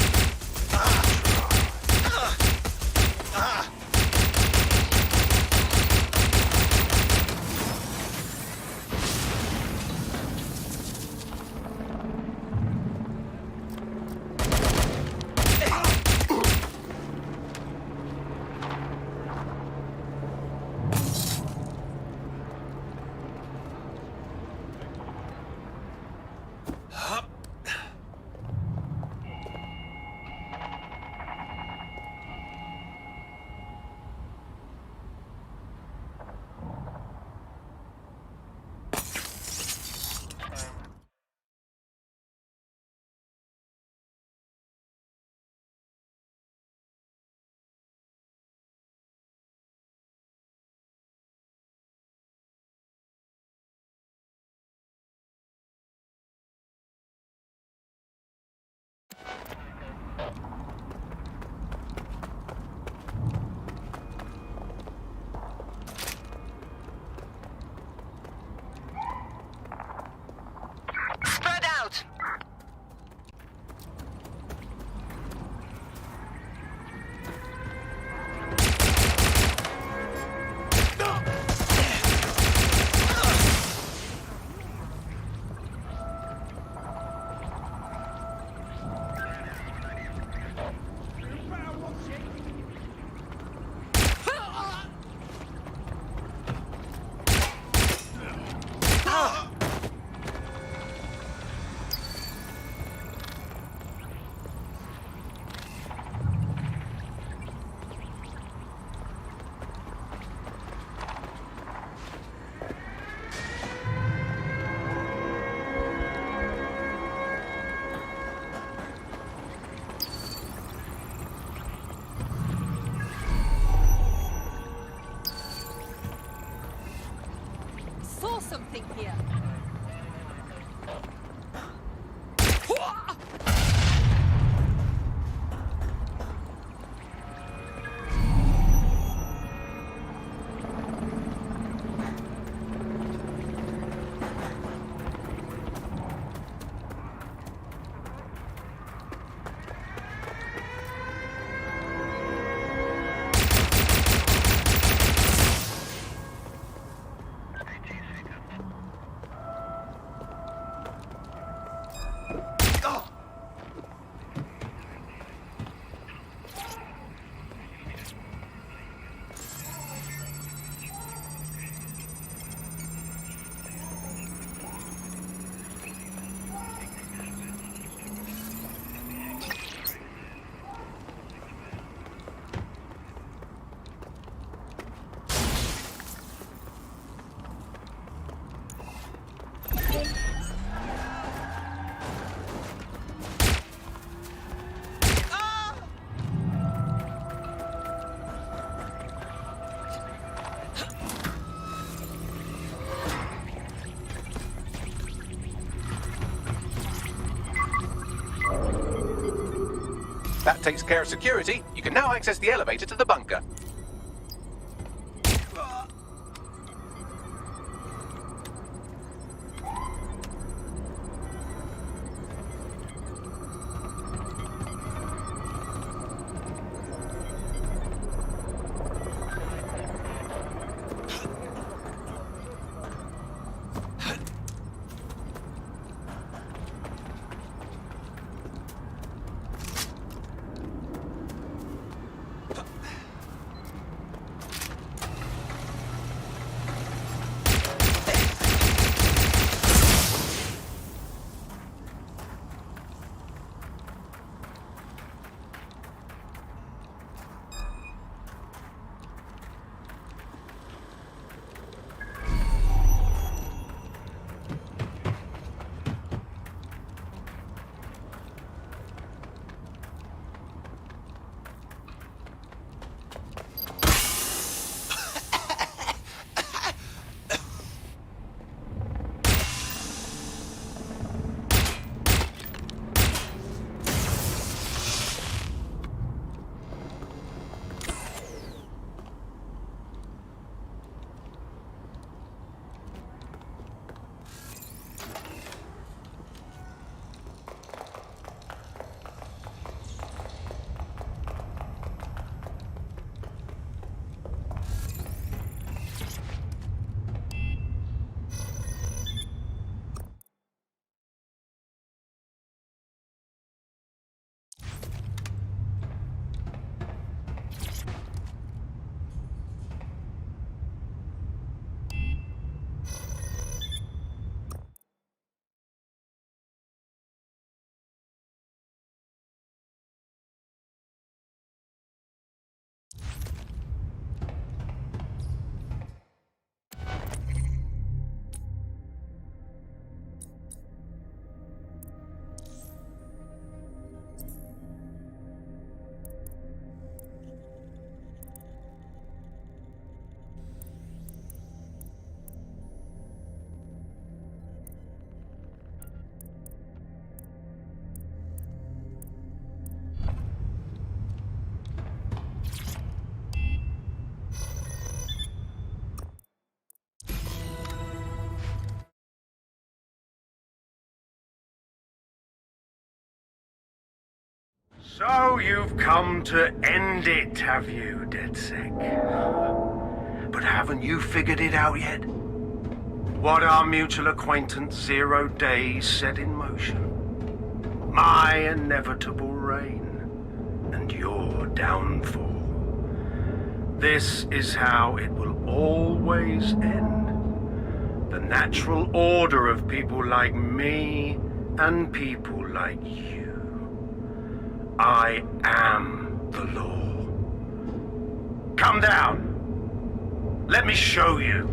Spread out! Saw something here. takes care of security, you can now access the elevator to the bunker. So you've come to end it, have you, DedSec? But haven't you figured it out yet? What our mutual acquaintance 0 Days set in motion? My inevitable reign and your downfall. This is how it will always end. The natural order of people like me and people like you. I am the law. Come down. Let me show you.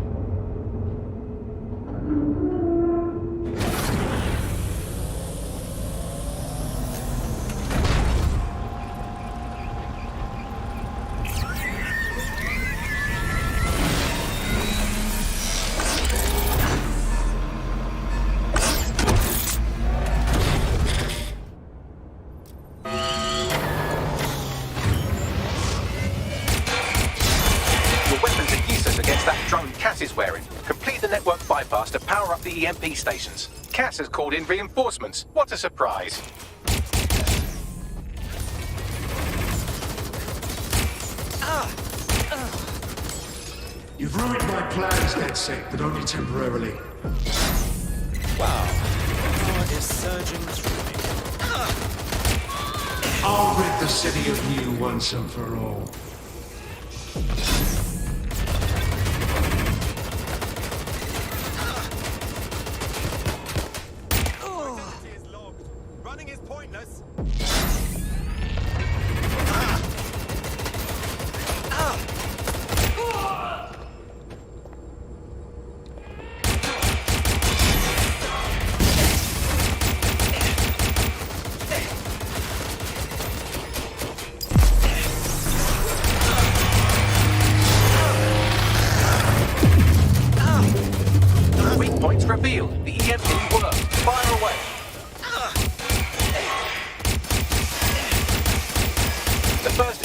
Cass is wearing. Complete the network bypass to power up the EMP stations. Cass has called in reinforcements. What a surprise. You've ruined my plans, DedSec, but only temporarily. Wow. Power is surging through me. I'll rid the city of you once and for all. Running is pointless. Weak points revealed. The EMP worked. Fire away.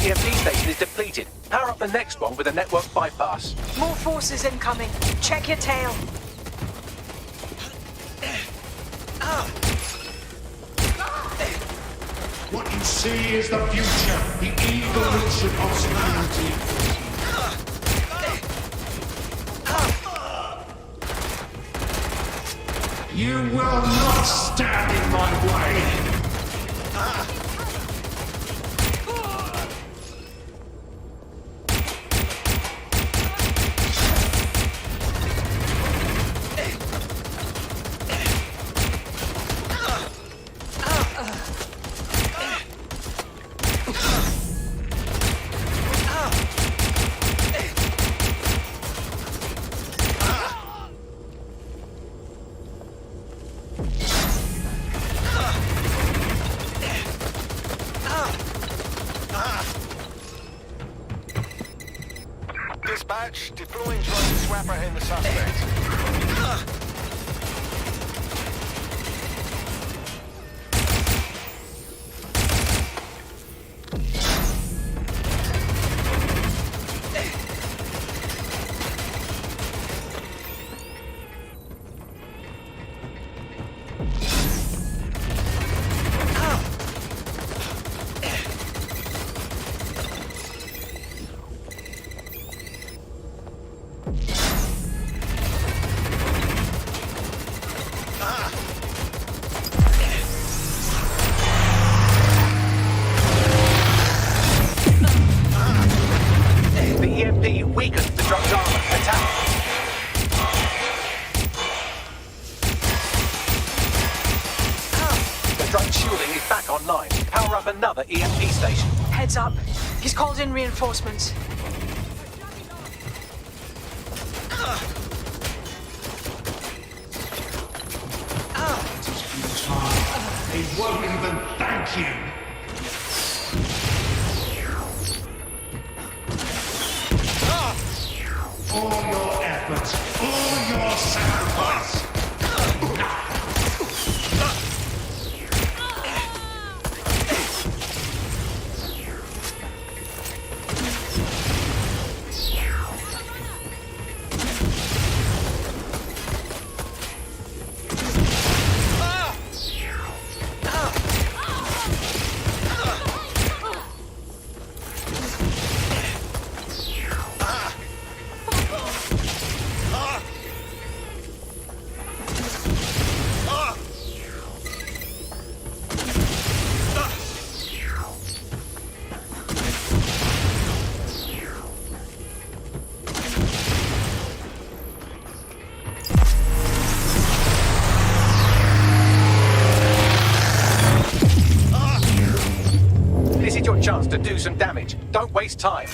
EMP station is depleted. Power up the next one with a network bypass. More forces incoming. Check your tail. What you see is the future, the evolution of humanity. You will not stand in my way. Dispatch, deploying drone to apprehend the suspect. The EMP weakens the drone's armor. Attack! The drone's shielding is back online. Power up another EMP station. Heads up. He's called in reinforcements. They won't even thank you. All your efforts, all your sacrifice. This is your chance to do some damage. Don't waste time.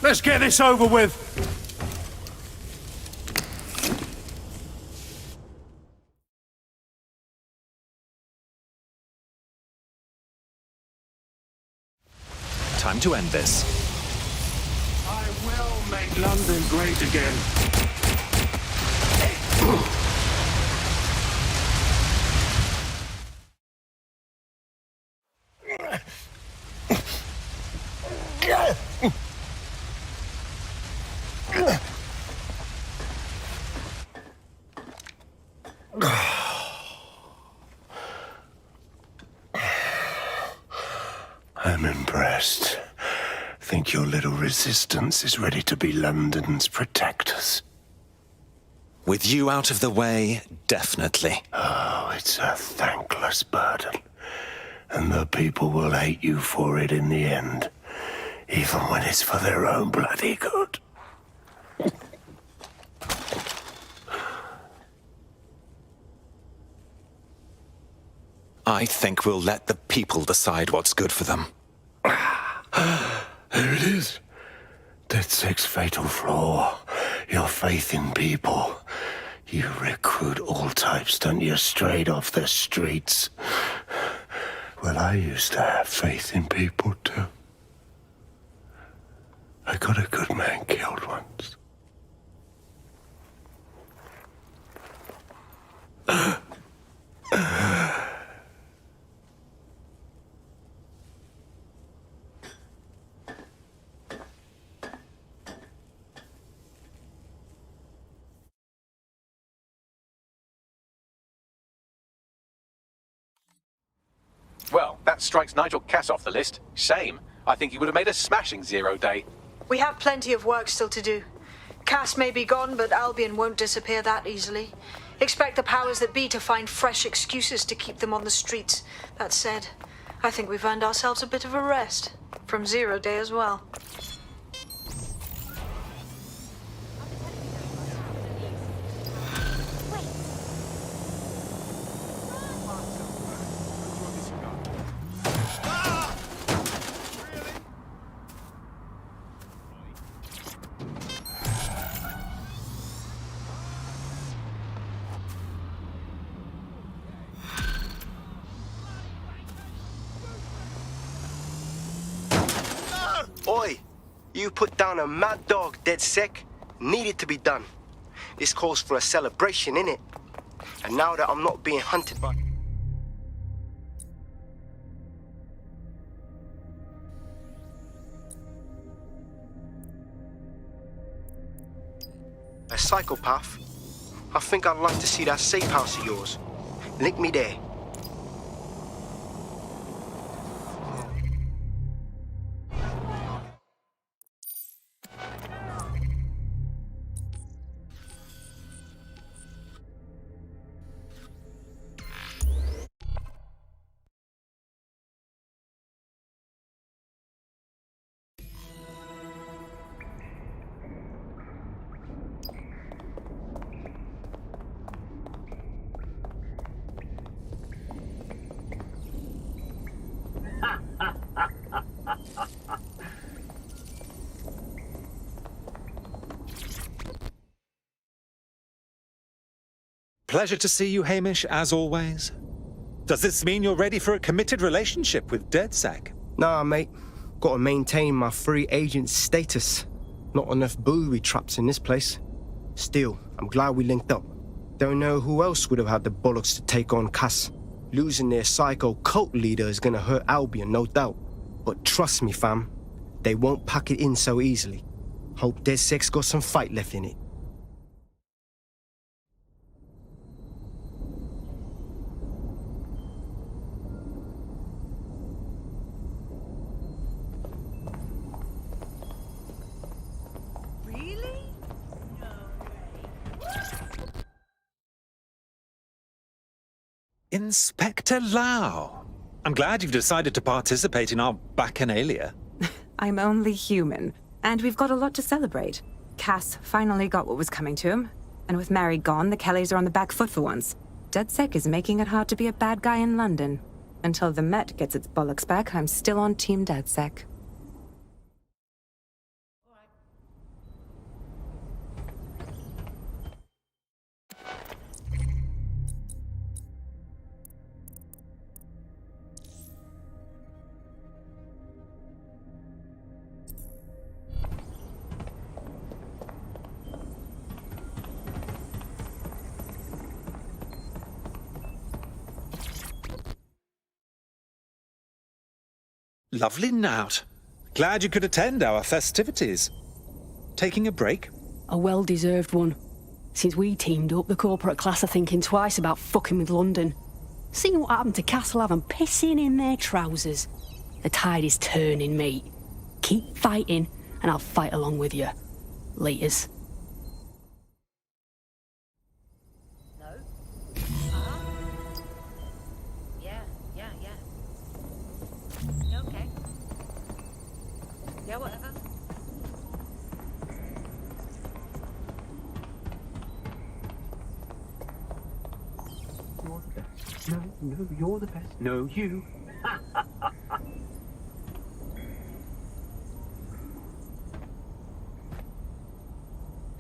Let's get this over with. Time to end this. I will make London great again. I'm impressed. Think your little resistance is ready to be London's protectors? With you out of the way, definitely. Oh, it's a thankless burden. And the people will hate you for it in the end. Even when it's for their own bloody good. I think we'll let the people decide what's good for them. There it is. DedSec's fatal flaw. Your faith in people. You recruit all types, don't you, straight off the streets? Well, I used to have faith in people, too. I got a good man killed once. Well, that strikes Nigel Cass off the list. Shame. I think he would have made a smashing 0 day. We have plenty of work still to do. Cass may be gone, but Albion won't disappear that easily. Expect the powers that be to find fresh excuses to keep them on the streets. That said, I think we've earned ourselves a bit of a rest. From 0 day as well. Oi! You put down a mad dog, DedSec. Needed to be done. This calls for a celebration, innit? And now that I'm not being hunted by... a psychopath, I think I'd like to see that safe house of yours. Link me there. Pleasure to see you, Hamish, as always. Does this mean you're ready for a committed relationship with DedSec? Nah, mate. Gotta maintain my free agent status. Not enough booby traps in this place. Still, I'm glad we linked up. Don't know who else would have had the bollocks to take on Cass. Losing their psycho cult leader is gonna hurt Albion, no doubt. But trust me, fam, they won't pack it in so easily. Hope DedSec's got some fight left in it. Inspector Lau. I'm glad you've decided to participate in our bacchanalia. I'm only human, and we've got a lot to celebrate. Cass finally got what was coming to him, and with Mary gone, the Kellys are on the back foot for once. DedSec is making it hard to be a bad guy in London. Until the Met gets its bollocks back, I'm still on Team DedSec. Lovely nout. Glad you could attend our festivities. Taking a break? A well-deserved one. Since we teamed up, the corporate class are thinking twice about fucking with London. Seeing what happened to Castlehaven pissing in their trousers. The tide is turning, mate. Keep fighting, and I'll fight along with you. Laters. Yeah, whatever. You're the best. No, you're the best. No, you.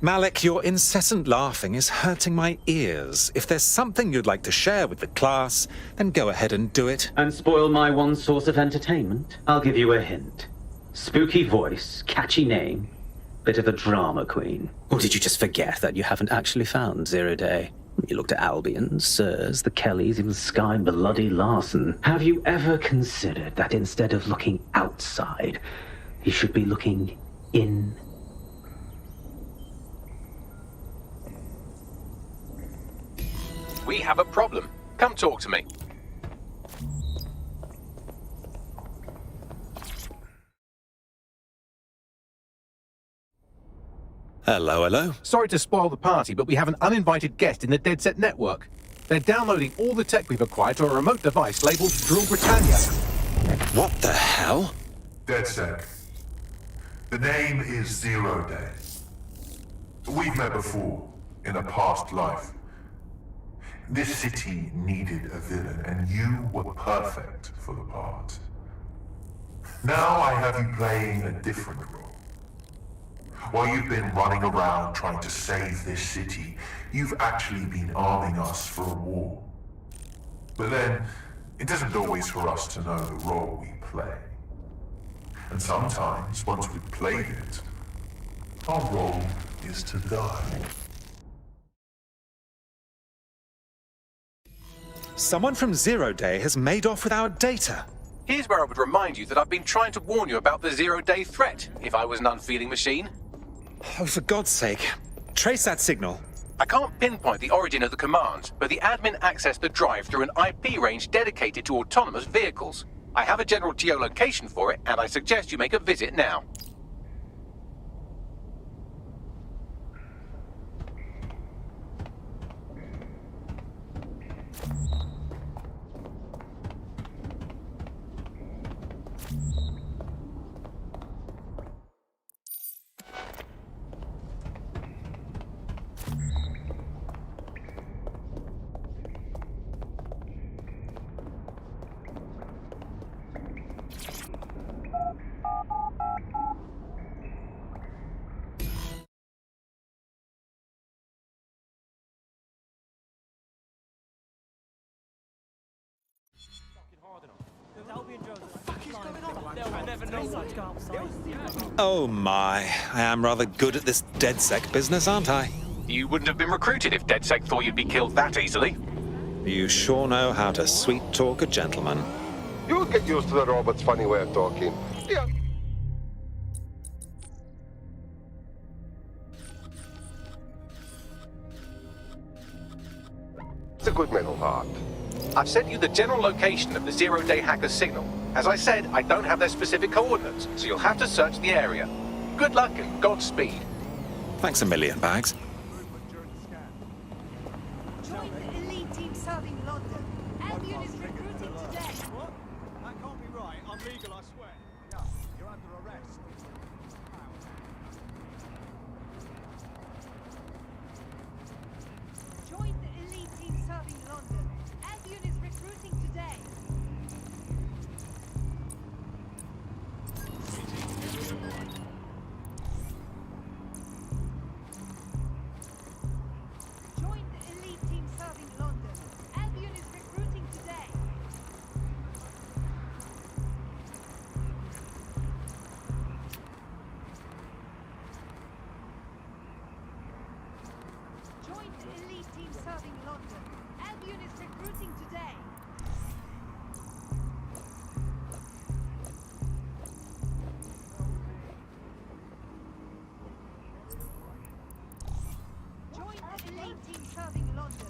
Malik, your incessant laughing is hurting my ears. If there's something you'd like to share with the class, then go ahead and do it. And spoil my one source of entertainment? I'll give you a hint. Spooky voice, catchy name, bit of a drama queen. Or did you just forget that you haven't actually found Zero Day? You looked at Albion, Sirs, the Kellys, even Sky Bloody Larson. Have you ever considered that instead of looking outside, you should be looking in? We have a problem. Come talk to me. Hello, hello. Sorry to spoil the party, but we have an uninvited guest in the DeadSec network. They're downloading all the tech we've acquired to a remote device labeled Drill Britannia. What the hell? DeadSec. The name is Zero Day. We've met before, in a past life. This city needed a villain, and you were perfect for the part. Now I have you playing a different role. While you've been running around trying to save this city, you've actually been arming us for a war. But then, it isn't always for us to know the role we play. And sometimes, once we've played it, our role is to die. Someone from Zero Day has made off with our data. Here's where I would remind you that I've been trying to warn you about the zero-day threat, if I was an unfeeling machine. Oh, for God's sake. Trace that signal. I can't pinpoint the origin of the command, but the admin accessed the drive through an IP range dedicated to autonomous vehicles. I have a general geolocation for it, and I suggest you make a visit now. Oh my, I am rather good at this DeadSec business, aren't I? You wouldn't have been recruited if DeadSec thought you'd be killed that easily. You sure know how to sweet-talk a gentleman. You'll get used to the robot's funny way of talking. Yeah. It's a good mental heart. I've sent you the general location of the zero-day hacker's signal. As I said, I don't have their specific coordinates, so you'll have to search the area. Good luck and Godspeed. Thanks a million, Bags. Join the elite team serving London. Albion is recruiting today. What? That can't be right. I'm legal, I swear. No, you're under arrest. Join the elite team serving London. Albion is recruiting today. Join the elite team serving London. Albion is recruiting today. Join the elite team serving London. Albion is recruiting today. Join the elite team serving London.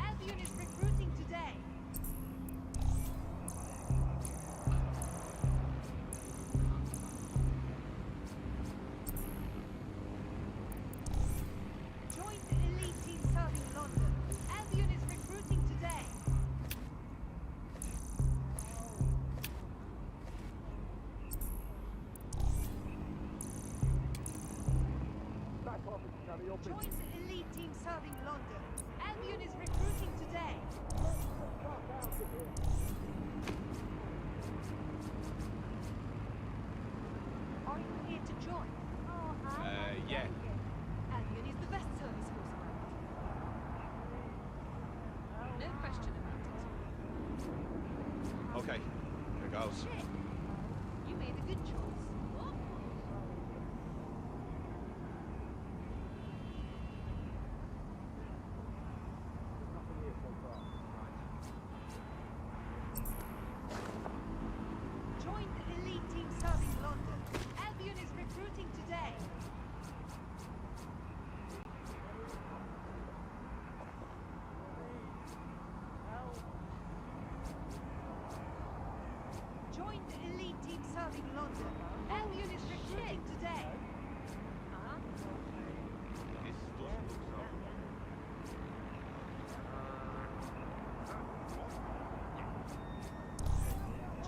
Albion is recruiting today. Join the elite team serving London. Albion is recruiting today. Join the elite team serving London. Albion is recruiting today. Are you here to join? Yeah. Albion is the Okay, here goes. You made a good choice. Join the elite team serving London. Albion is recruiting today. Join the elite team serving London. Albion is recruiting today.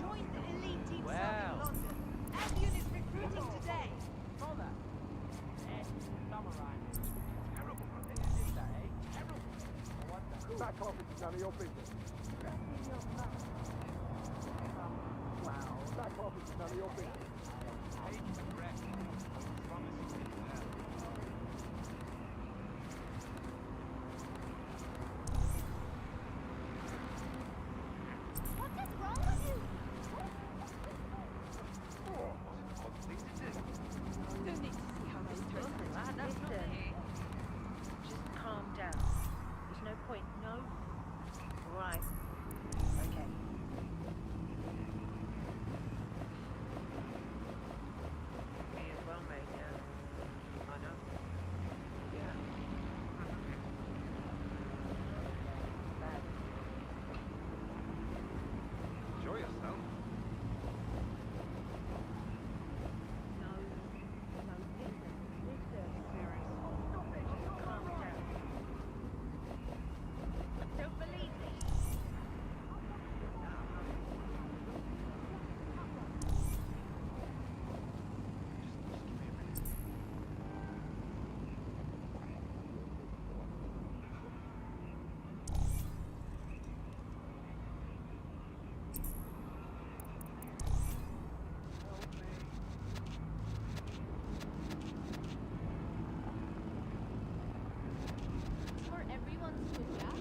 Join the elite team serving London. Albion is recruiting today. Back off, it's none of your business. Back off, it's none of your business. What is wrong with you? No need to see how this turns out. That's not it. Just calm down. There's no point. No. Right. Okay. Me as well, mate. Yeah. I know. Yeah. Bad. Enjoy yourself. Calm down. Don't believe me. For everyone's good, yeah?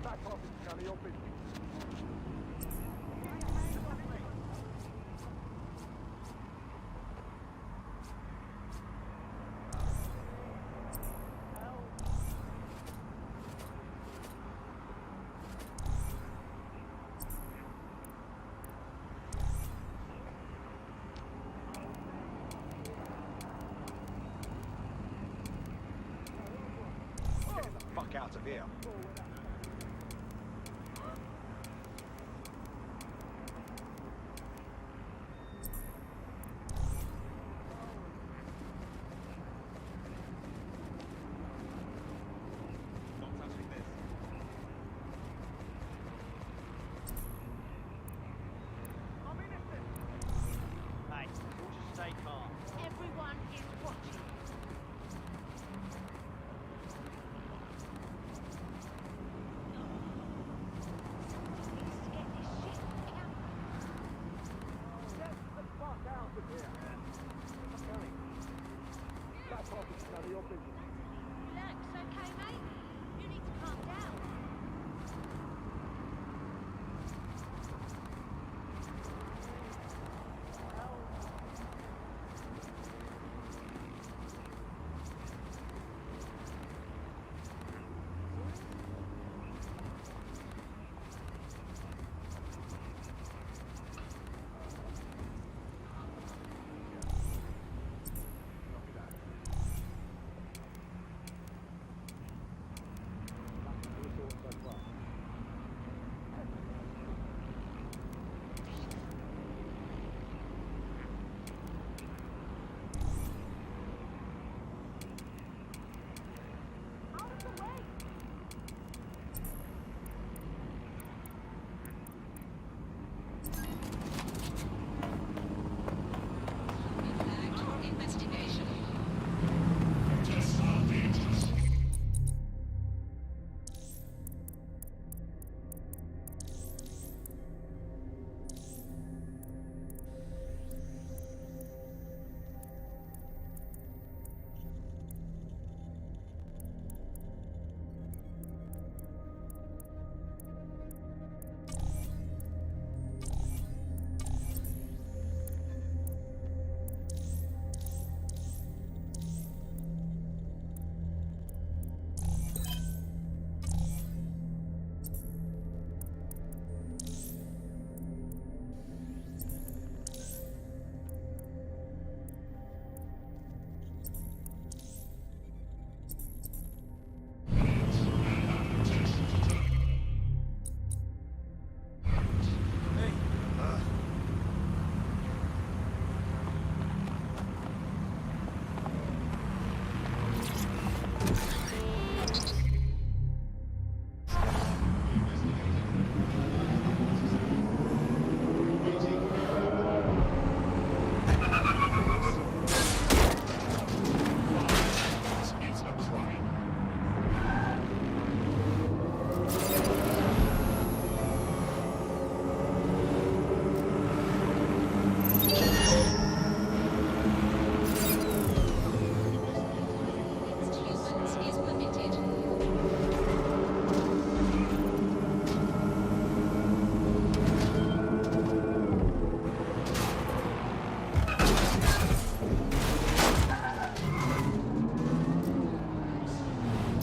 Back off, it's none of your business. Get the fuck out of here. Not touching this. I'm innocent. Hey, we'll just stay calm. Everyone is watching. Get the fuck out of here. I'm coming. Back off, it's none of your business. Relax, okay, mate? You need to calm down.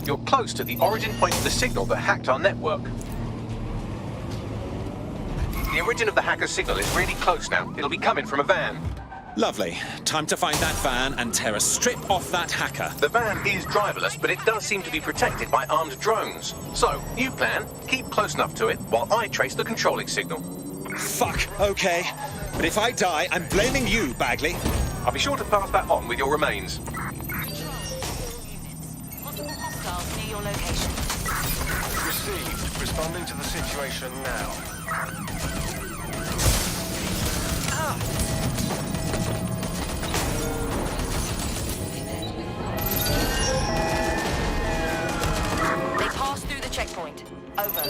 You're close to the origin point of the signal that hacked our network. The origin of the hacker's signal is really close now. It'll be coming from a van. Lovely. Time to find that van and tear a strip off that hacker. The van is driverless, but it does seem to be protected by armed drones. So, new plan, keep close enough to it while I trace the controlling signal. Fuck, okay. But if I die, I'm blaming you, Bagley. I'll be sure to pass that on with your remains. Possible hostiles near your location. Received. Responding to the situation now. They passed through the checkpoint. Over.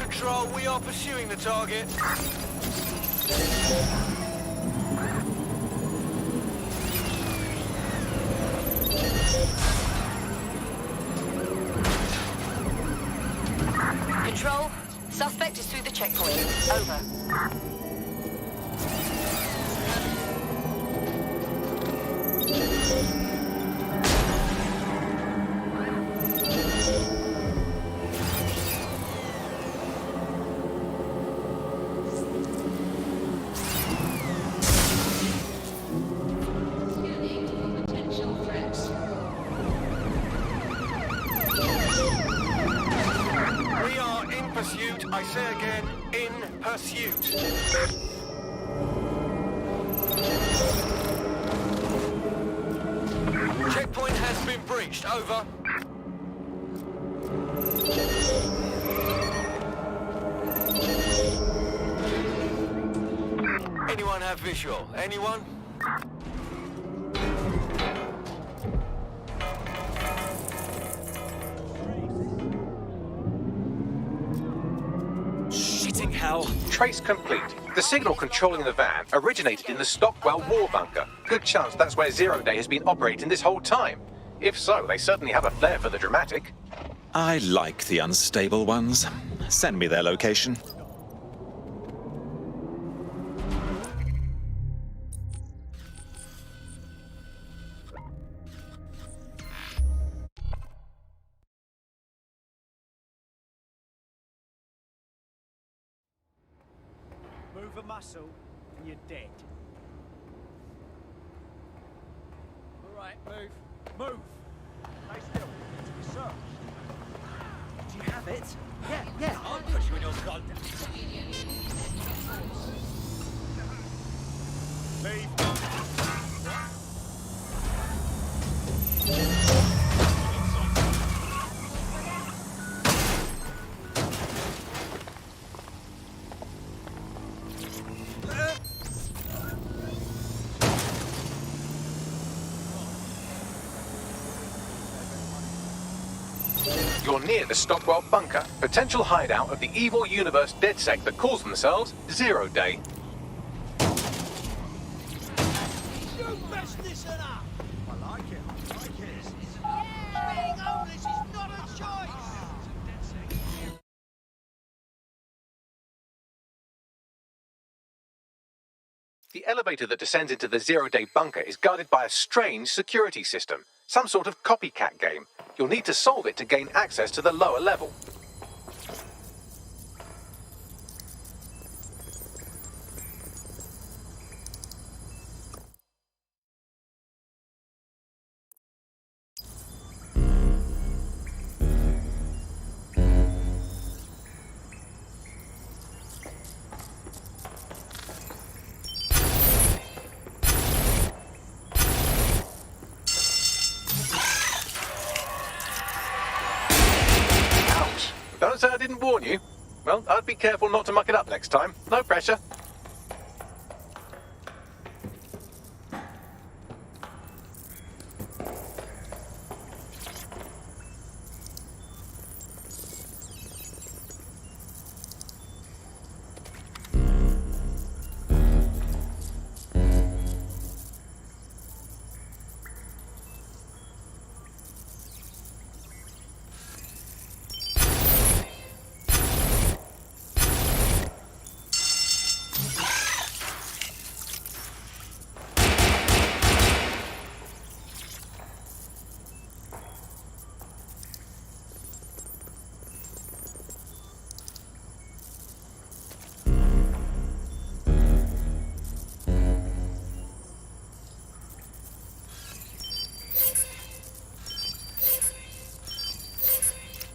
Control, we are pursuing the target. Control, suspect is through the checkpoint. Over. We are in pursuit. I say again, in pursuit. Checkpoint has been breached. Over. Anyone have visual? Anyone? Shitting hell. Trace complete. The signal controlling the van originated in the Stockwell war bunker. Good chance that's where Zero Day has been operating this whole time. If so, they certainly have a flair for the dramatic. I like the unstable ones. Send me their location. Move a muscle and you're dead. All right, move. Move! Stay still. It's research. Do you have it? Yeah. I'll put you in your goddamn... Leave. You're near the Stockwell bunker, potential hideout of the evil universe DedSec that calls themselves Zero Day. You messed this one up! I like it. Being homeless is not a choice! The elevator that descends into the Zero Day bunker is guarded by a strange security system, some sort of copycat game. You'll need to solve it to gain access to the lower level. Don't say I didn't warn you. Well, I'd be careful not to muck it up next time. No pressure.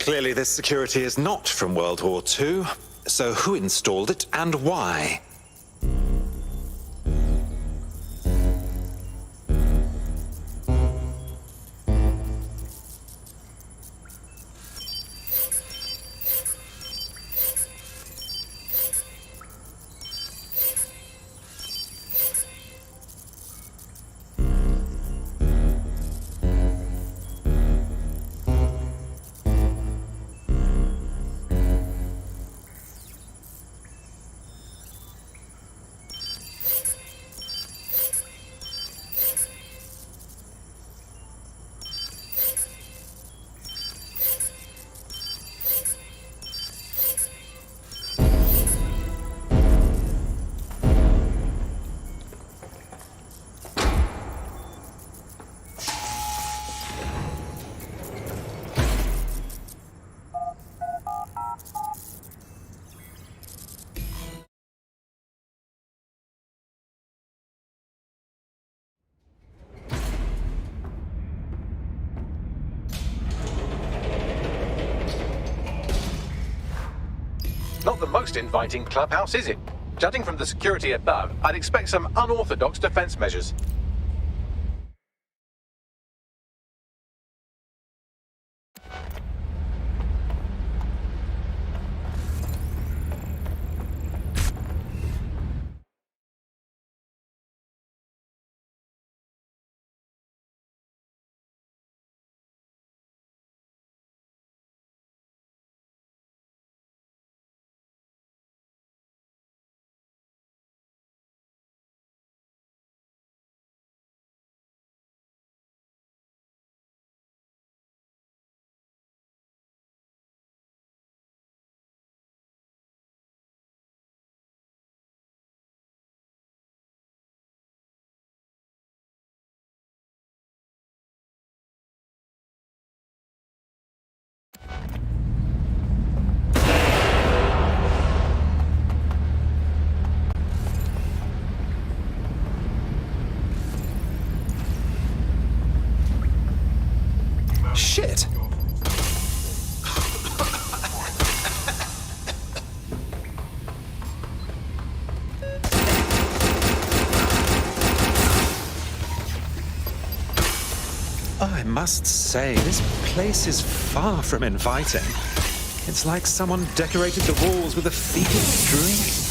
Clearly this security is not from World War II. So who installed it and why? Not the most inviting clubhouse, is it? Judging from the security above, I'd expect some unorthodox defense measures. Shit! I must say, this place is far from inviting. It's like someone decorated the walls with a fever dream.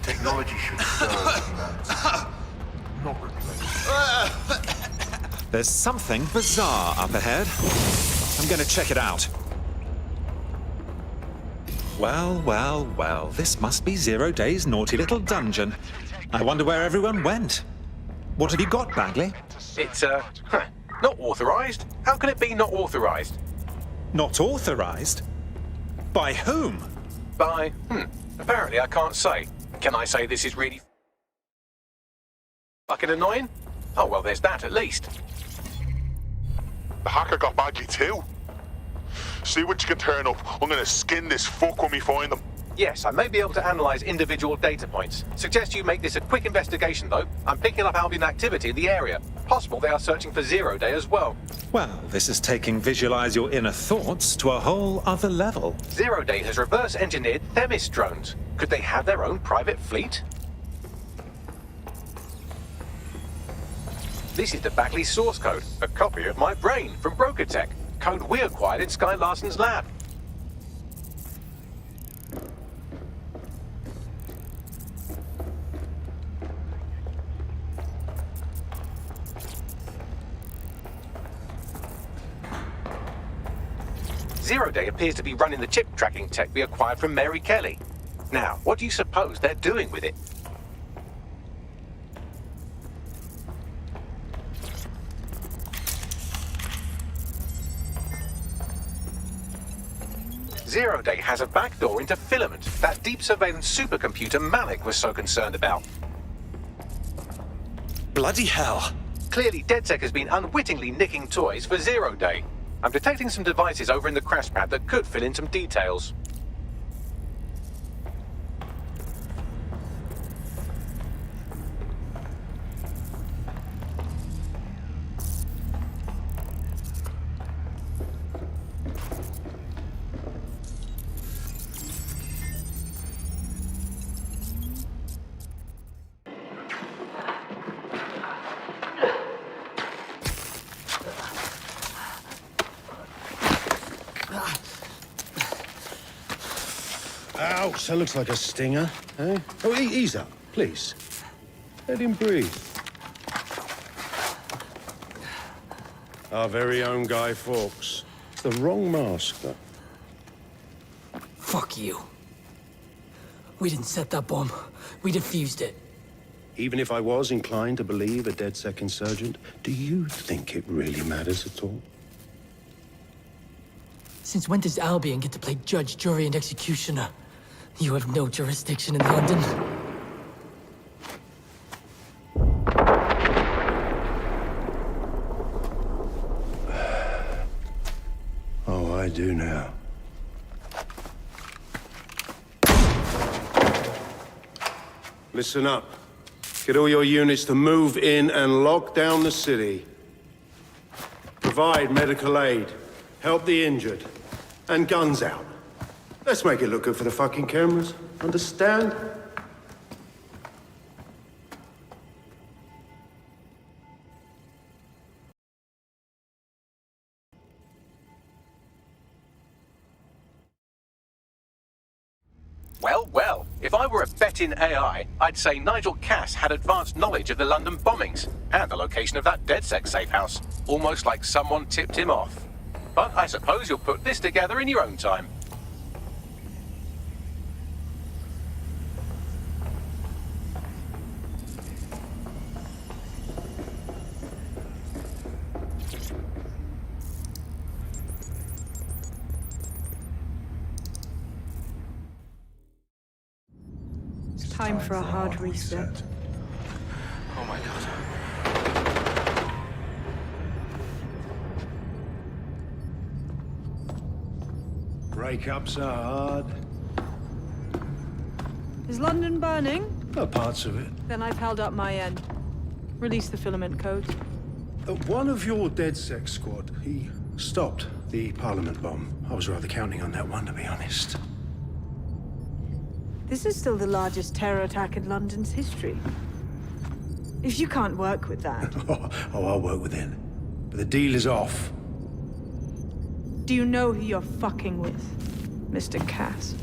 Technology should serve humanity, not replace. There's something bizarre up ahead. I'm gonna check it out. Well, well, well, this must be Zero Day's naughty little dungeon. I wonder where everyone went. What have you got, Bagley? It's, not authorized. How can it be not authorized? Not authorized? By whom? By, apparently I can't say. Can I say this is really fucking annoying? Oh, well, there's that at least. The hacker got Bagley too. See what you can turn up. I'm gonna skin this fuck when we find them. Yes, I may be able to analyze individual data points. Suggest you make this a quick investigation, though. I'm picking up Albion activity in the area. Possible they are searching for Zero Day as well. Well, this is taking visualize your inner thoughts to a whole other level. Zero Day has reverse-engineered Themis drones. Could they have their own private fleet? This is the Bagley source code, a copy of my brain from Broker Tech, code we acquired in Sky Larson's lab. Zero Day appears to be running the chip tracking tech we acquired from Mary Kelly. Now, what do you suppose they're doing with it? Zero Day has a backdoor into Filament, that deep surveillance supercomputer Malik was so concerned about. Bloody hell. Clearly, DedSec has been unwittingly nicking toys for Zero Day. I'm detecting some devices over in the crash pad that could fill in some details. Ouch, that looks like a stinger, eh? Oh, ease up, please. Let him breathe. Our very own Guy Fawkes. It's the wrong mask, though. Fuck you. We didn't set that bomb. We defused it. Even if I was inclined to believe a DedSec insurgent, do you think it really matters at all? Since when does Albion get to play judge, jury, and executioner? You have no jurisdiction in London. Oh, I do now. Listen up. Get all your units to move in and lock down the city. Provide medical aid. Help the injured. And guns out. Let's make it look good for the fucking cameras. Understand? Well, well, if I were a bet-in AI, I'd say Nigel Cass had advanced knowledge of the London bombings and the location of that DedSec safe house, almost like someone tipped him off. But I suppose you'll put this together in your own time. Time for a hard reset. Oh my god. Breakups are hard. Is London burning? Parts of it. Then I've held up my end. Release the filament code. One of your DedSec squad, he stopped the Parliament bomb. I was rather counting on that one, to be honest. This is still the largest terror attack in London's history. If you can't work with that... Oh, I'll work with it. But the deal is off. Do you know who you're fucking with, Mr. Cass?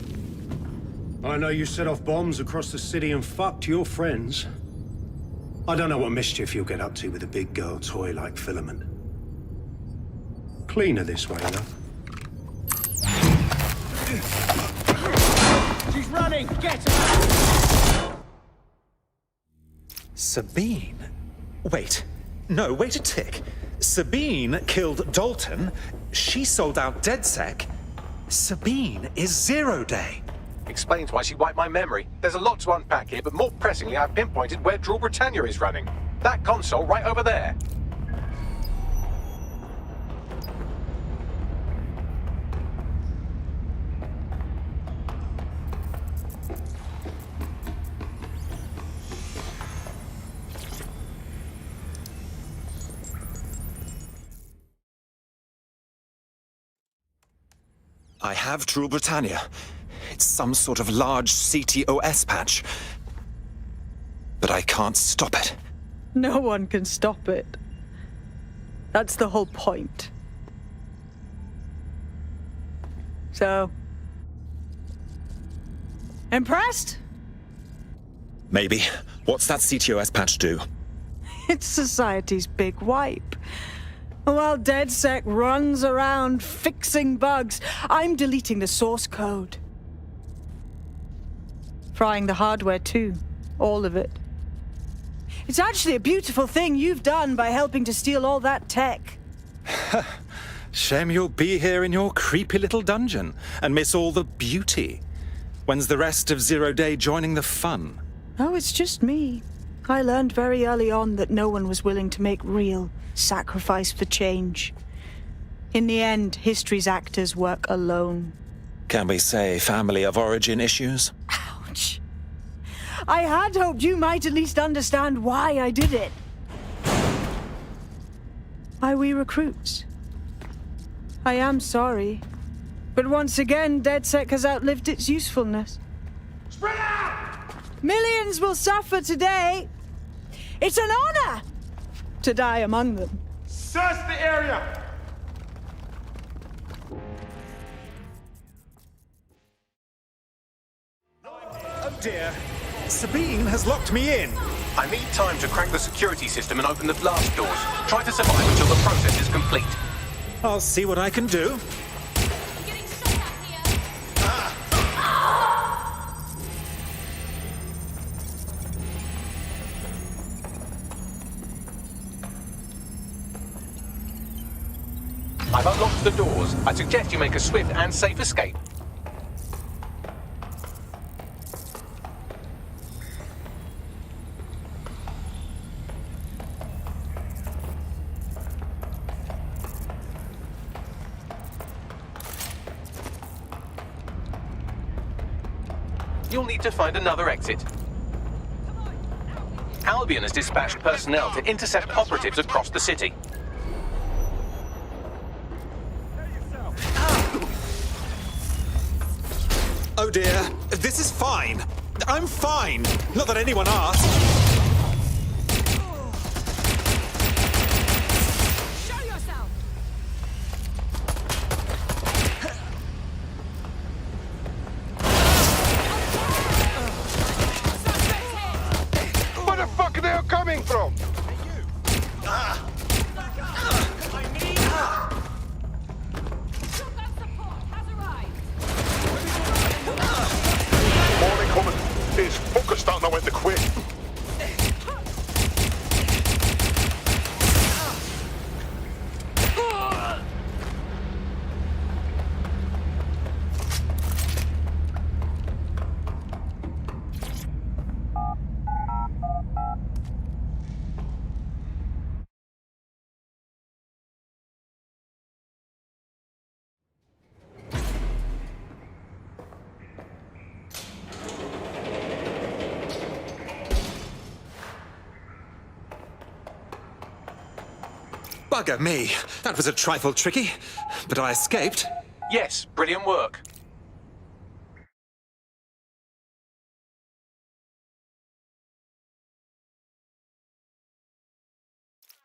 I know you set off bombs across the city and fucked your friends. I don't know what mischief you'll get up to with a big girl toy like Filament. Cleaner this way, though. She's running! Get her! Sabine? Wait. No, wait a tick. Sabine killed Dalton. She sold out DedSec. Sabine is Zero Day. Explains why she wiped my memory. There's a lot to unpack here, but more pressingly, I've pinpointed where Draw Britannia is running. That console right over there. I have True Britannia. It's some sort of large CTOS patch. But I can't stop it. No one can stop it. That's the whole point. So... impressed? Maybe. What's that CTOS patch do? It's society's big wipe. While DedSec runs around fixing bugs, I'm deleting the source code. Frying the hardware too. All of it. It's actually a beautiful thing you've done by helping to steal all that tech. Shame you'll be here in your creepy little dungeon and miss all the beauty. When's the rest of Zero Day joining the fun? Oh, it's just me. I learned very early on that no one was willing to make real sacrifice for change. In the end, history's actors work alone. Can we say family of origin issues? Ouch. I had hoped you might at least understand why I did it. Why we recruits. I am sorry. But once again, DedSec has outlived its usefulness. Spread out! Millions will suffer today. It's an honor to die among them. Search the area! Oh dear. Sabine has locked me in. I need time to crack the security system and open the blast doors. Try to survive until the process is complete. I'll see what I can do. I've unlocked the doors. I suggest you make a swift and safe escape. You'll need to find another exit. Albion has dispatched personnel to intercept operatives across the city. Oh dear, this is fine. I'm fine. Not that anyone asked. Show yourself! Where the fuck are they coming from? Morning coming. These fuckers don't know when to quit. Bugger me. That was a trifle tricky, but I escaped. Yes, brilliant work.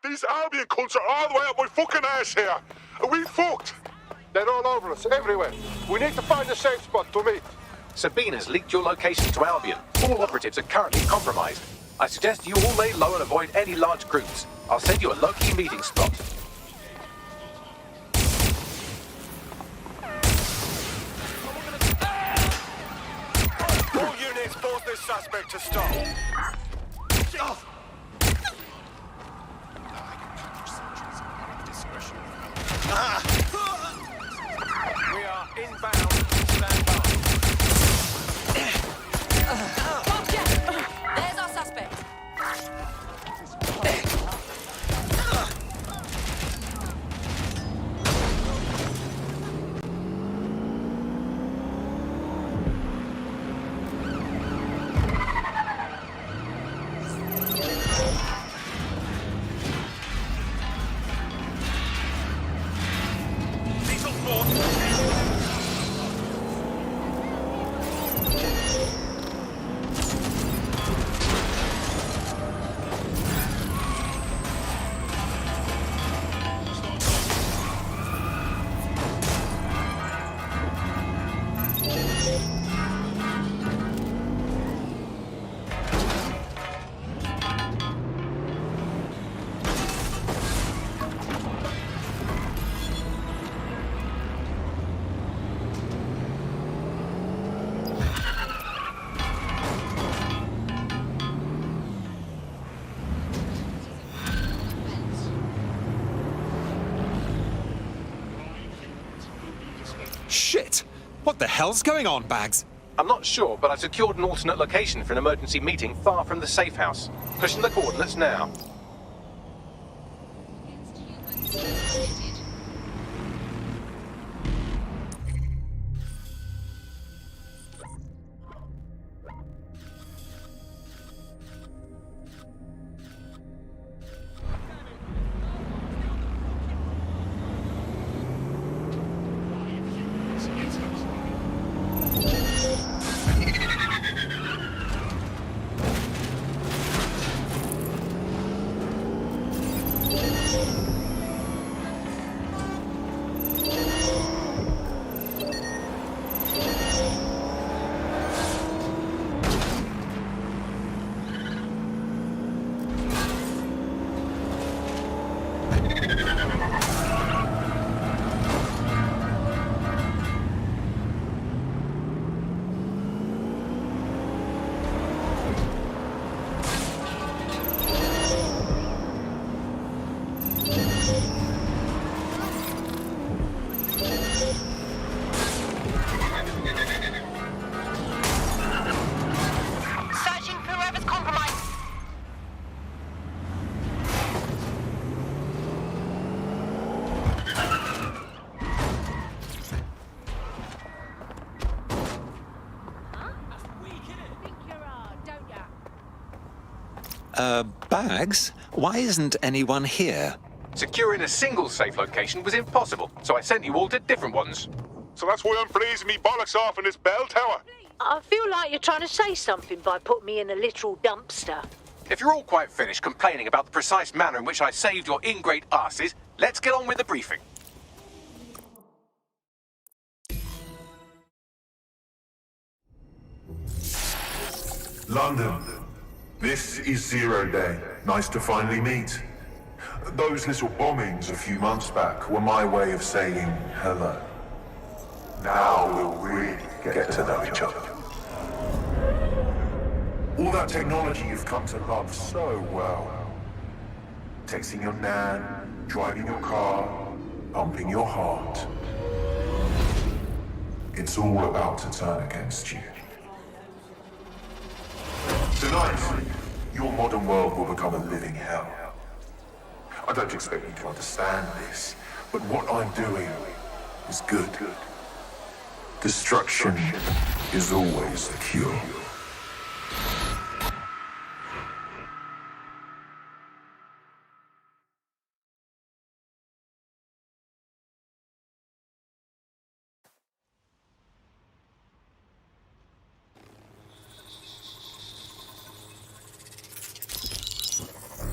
These Albion cunts are all the way up my fucking ass here. Are we fucked? They're all over us, everywhere. We need to find a safe spot to meet. Sabine has leaked your location to Albion. All operatives are currently compromised. I suggest you all lay low and avoid any large groups. I'll send you a low-key meeting spot. All units, force this suspect to stop. We are inbound. Stand by. There's our suspect. Shit! What the hell's going on, Bags? I'm not sure, but I secured an alternate location for an emergency meeting far from the safe house. Pushing the coordinates now. Searching for whoever's compromised. Bags? Why isn't anyone here? Securing a single safe location was impossible, so I sent you all to different ones. So that's why I'm blazing me bollocks off in this bell tower. I feel like you're trying to say something by putting me in a literal dumpster. If you're all quite finished complaining about the precise manner in which I saved your ingrate asses, let's get on with the briefing. London, this is Zero Day. Nice to finally meet. Those little bombings a few months back were my way of saying hello. Now we'll really get to know each other. All that technology you've come to love so well. Texting your nan, driving your car, pumping your heart. It's all about to turn against you. Tonight, your modern world will become a living hell. I don't expect you to understand this, but what I'm doing is good. Destruction is always the cure.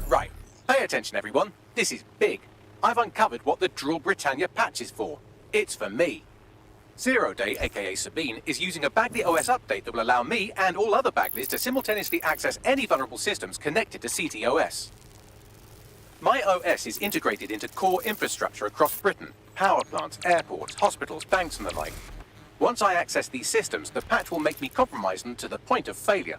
Right. Pay attention, everyone. This is big. I've uncovered what the Drill Britannia patch is for. It's for me. Zero Day, aka Sabine, is using a Bagley OS update that will allow me and all other Bagleys to simultaneously access any vulnerable systems connected to CTOS. My OS is integrated into core infrastructure across Britain: power plants, airports, hospitals, banks and the like. Once I access these systems, the patch will make me compromise them to the point of failure.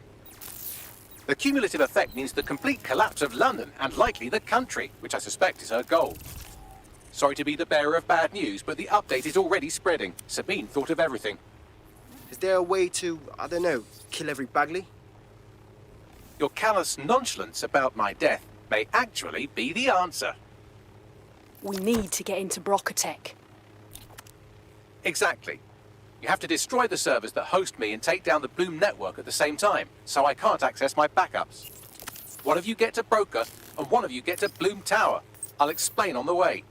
The cumulative effect means the complete collapse of London and likely the country, which I suspect is her goal. Sorry to be the bearer of bad news, but the update is already spreading. Sabine thought of everything. Is there a way to, I don't know, kill every Bagley? Your callous nonchalance about my death may actually be the answer. We need to get into Brocatech. Exactly. You have to destroy the servers that host me and take down the Bloom network at the same time, so I can't access my backups. One of you get to Broker, and one of you get to Bloom Tower. I'll explain on the way.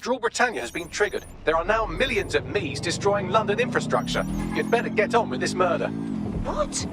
Drill Britannia has been triggered. There are now millions of me's destroying London infrastructure. You'd better get on with this murder. What?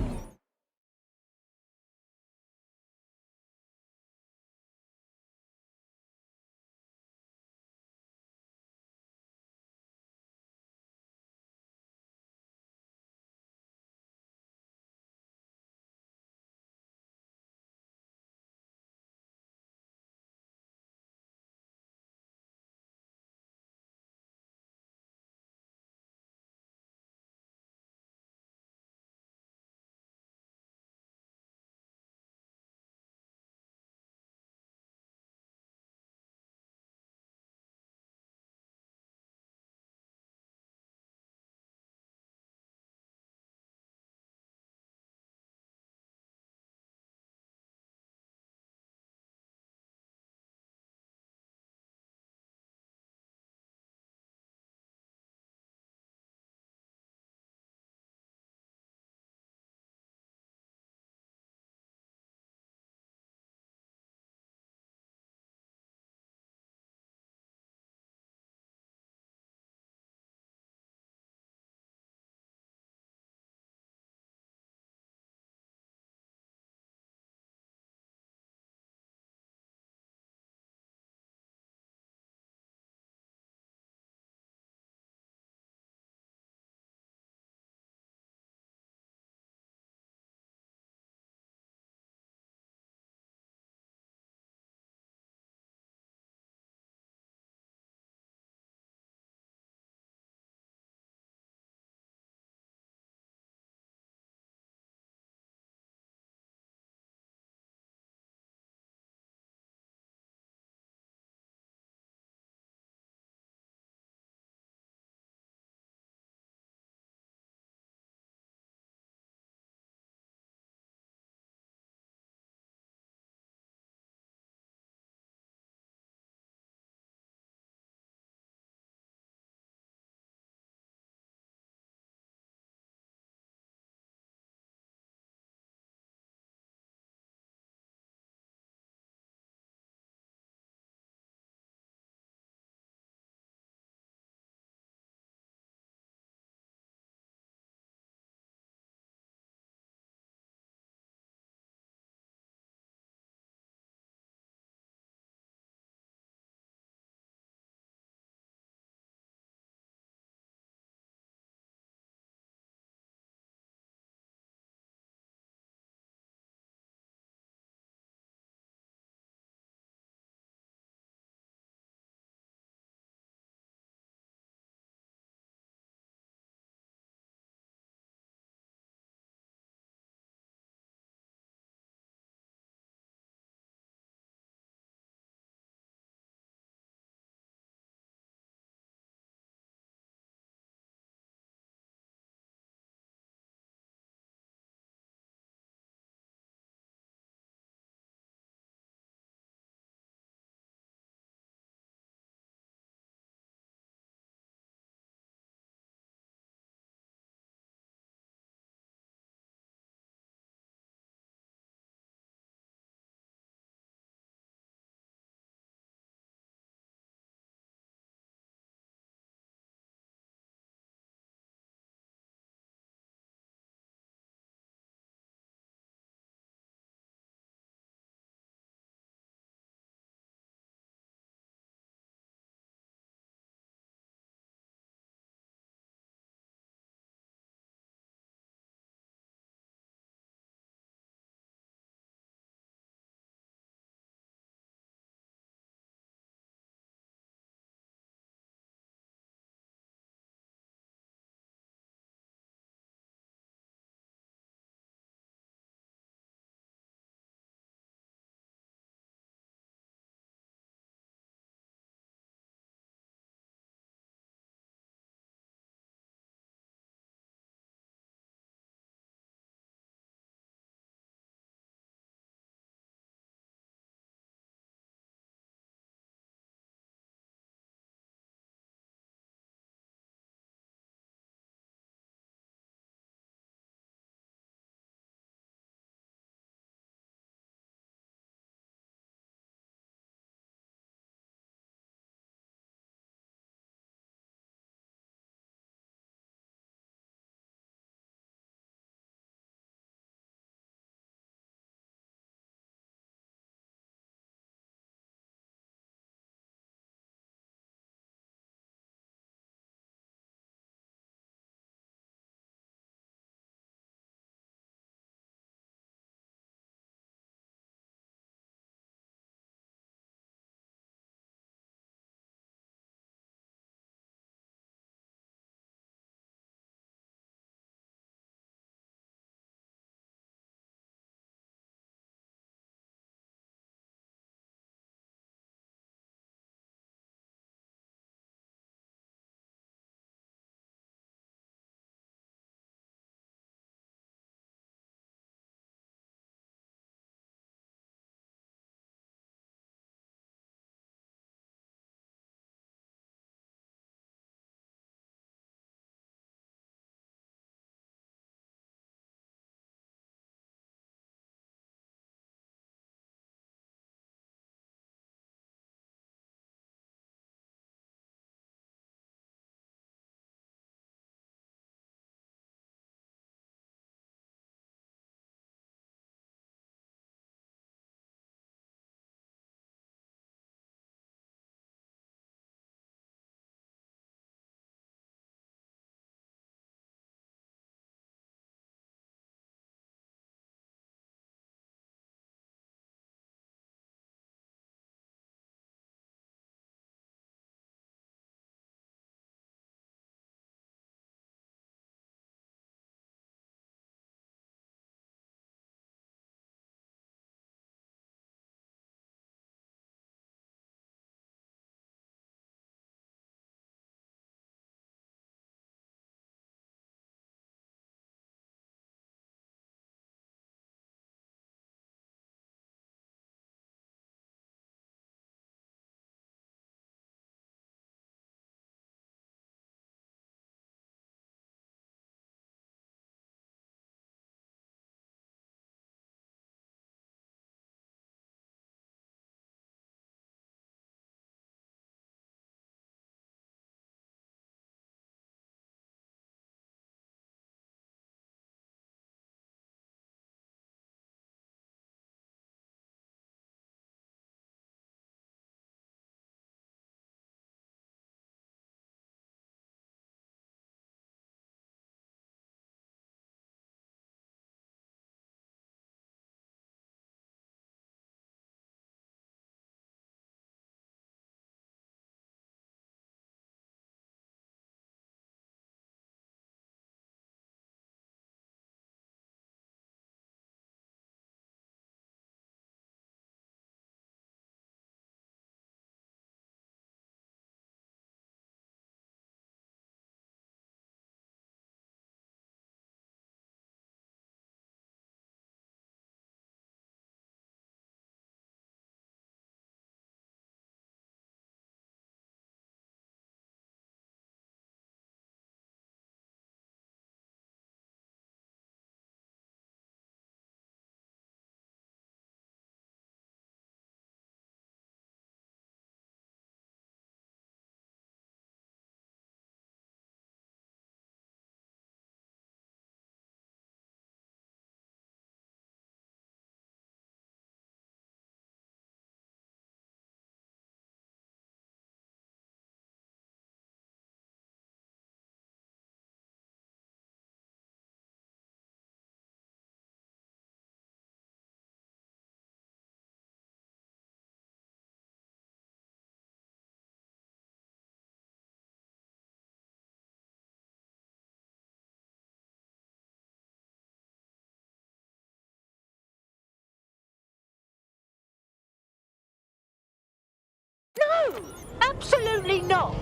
Absolutely not.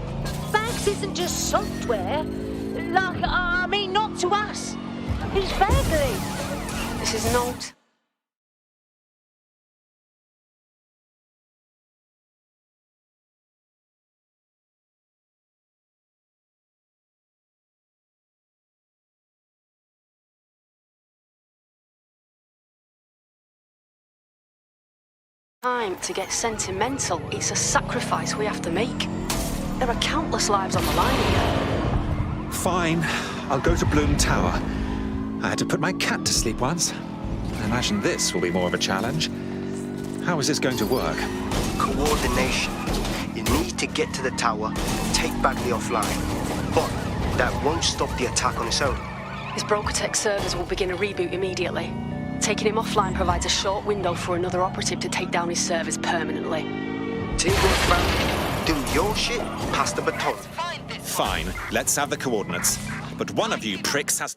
Bags isn't just software. I mean, not to us. He's Bagley. This is not. Time to get sentimental. It's a sacrifice we have to make. There are countless lives on the line here. Fine. I'll go to Bloom Tower. I had to put my cat to sleep once. I imagine this will be more of a challenge. How is this going to work? Coordination. You need to get to the tower and take Bagley offline. But that won't stop the attack on its own. His Broker-Tech servers will begin a reboot immediately. Taking him offline provides a short window for another operative to take down his servers permanently. Teamwork, fam. Do your shit, pass the baton. Fine. Let's have the coordinates. But one of you pricks has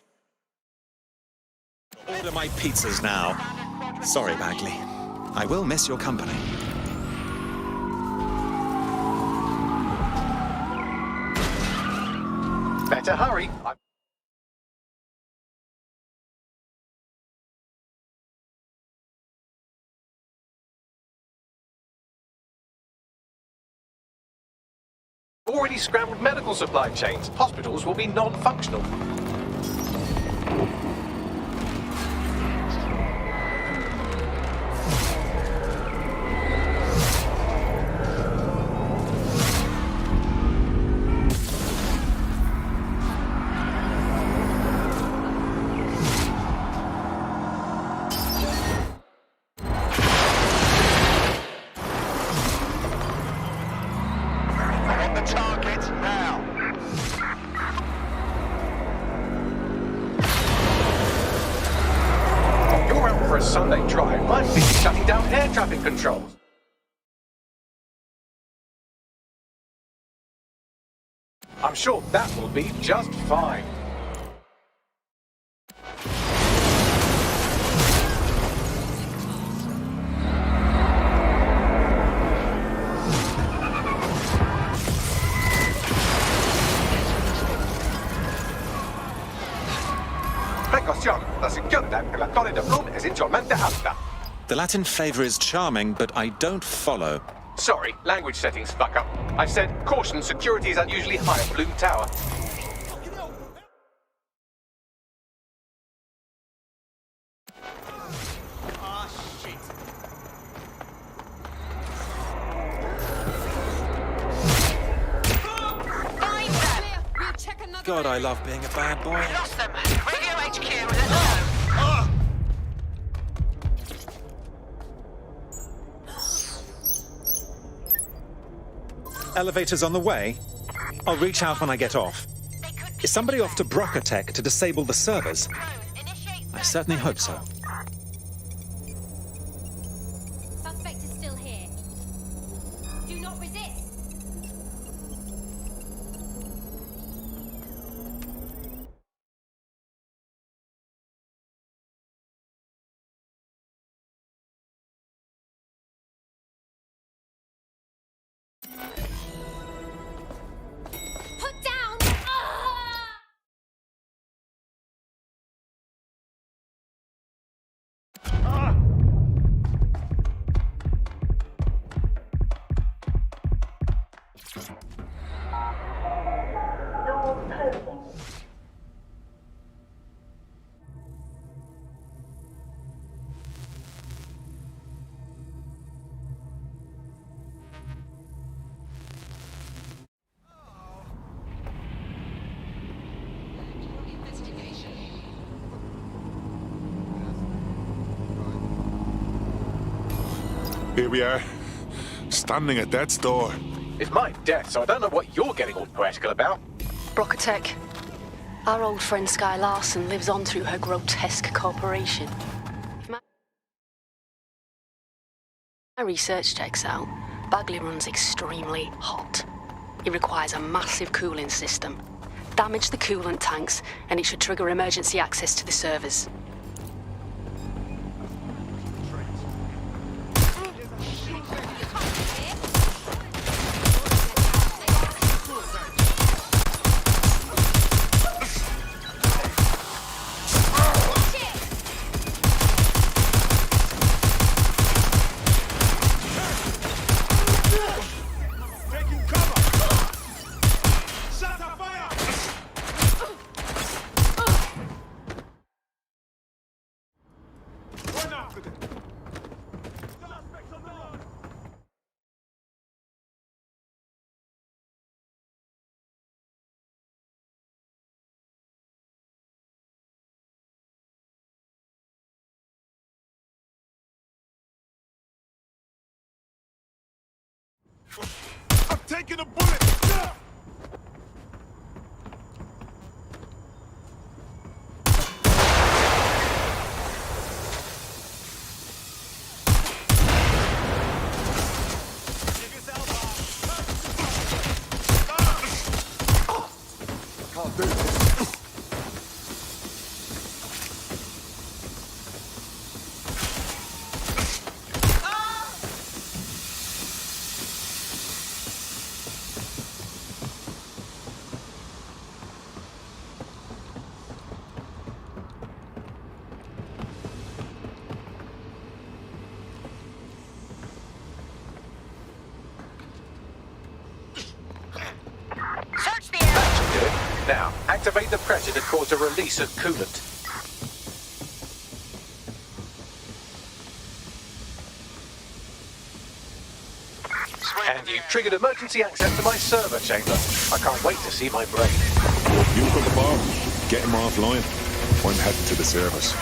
to order my pizzas now. Sorry, Bagley. I will miss your company. Better hurry. Already scrambled medical supply chains. Hospitals will be non-functional. Sunday drive, I'm busy shutting down air traffic controls. I'm sure that will be just fine. Precaución, la seguridad en la Torre de Bloom es insolmente alta. The Latin flavor is charming, but I don't follow. Sorry, language settings fuck up. I said, caution, security is unusually high at Bloom Tower. God, I love being a bad boy. Lost them. Radio HQ, let us know. Elevator's on the way. I'll reach out when I get off. Is somebody off to Broker-Tech to disable the servers? I certainly hope so. Suspect is still here. Do not resist. Put down! Here we are, standing at death's door. It's my death, so I don't know what you're getting all poetical about. Broker-Tech. Our old friend Sky Larson lives on through her grotesque corporation. If my research checks out, Bagley runs extremely hot. It requires a massive cooling system. Damage the coolant tanks, and it should trigger emergency access to the servers. I'm taking a bullet! Can't do this. Search the That area. should do it. Now, activate the pressure to cause a release of coolant. And you've triggered emergency access to my server chamber. I can't wait to see my brain. You've got the bomb. Get him offline. I'm heading to the service.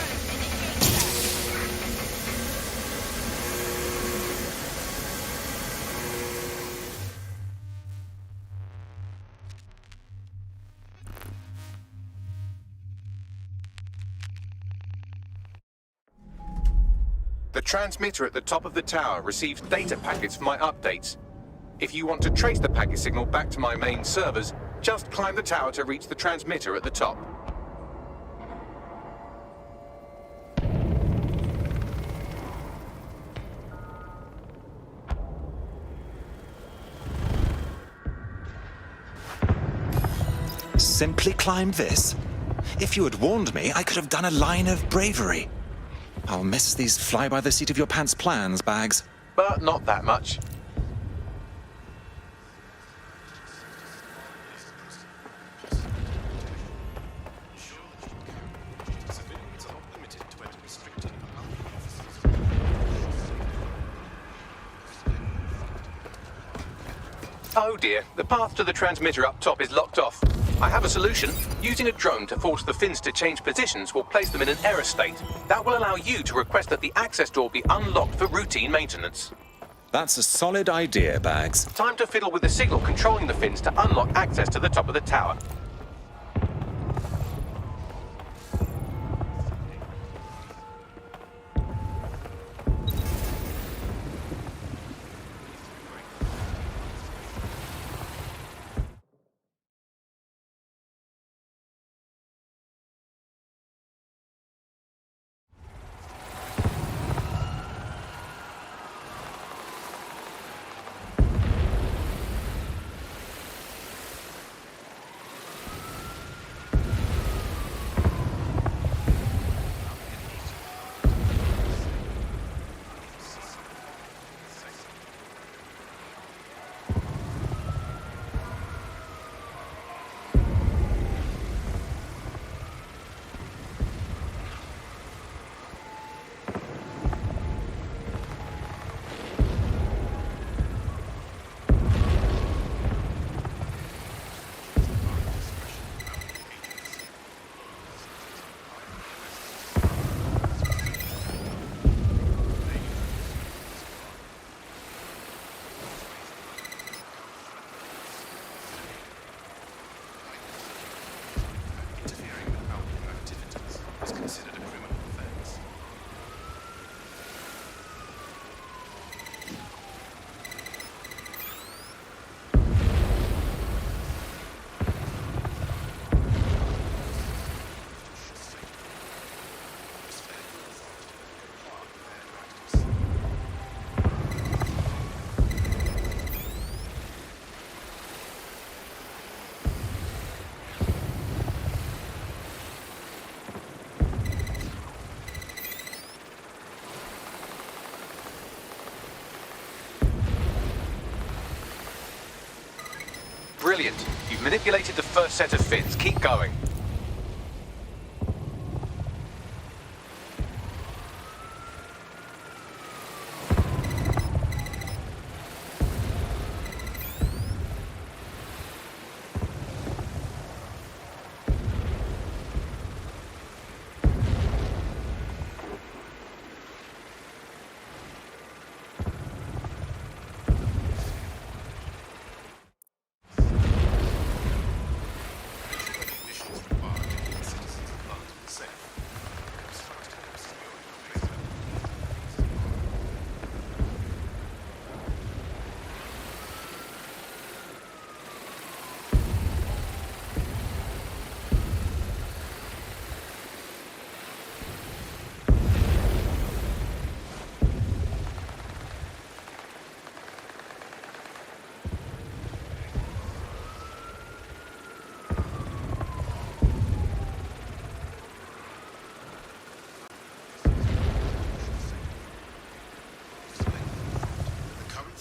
The transmitter at the top of the tower receives data packets for my updates. If you want to trace the packet signal back to my main servers, just climb the tower to reach the transmitter at the top. Simply climb this? If you had warned me, I could have done a line of bravery. I'll miss these fly-by-the-seat-of-your-pants plans, Bags. But not that much. Oh dear, the path to the transmitter up top is locked off. I have a solution. Using a drone to force the fins to change positions will place them in an error state. That will allow you to request that the access door be unlocked for routine maintenance. That's a solid idea, Bags. Time to fiddle with the signal controlling the fins to unlock access to the top of the tower. Brilliant. You've manipulated the first set of fins. Keep going.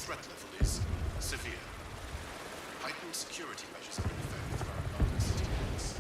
threat level is severe. Heightened security measures are in effect throughout London city limits.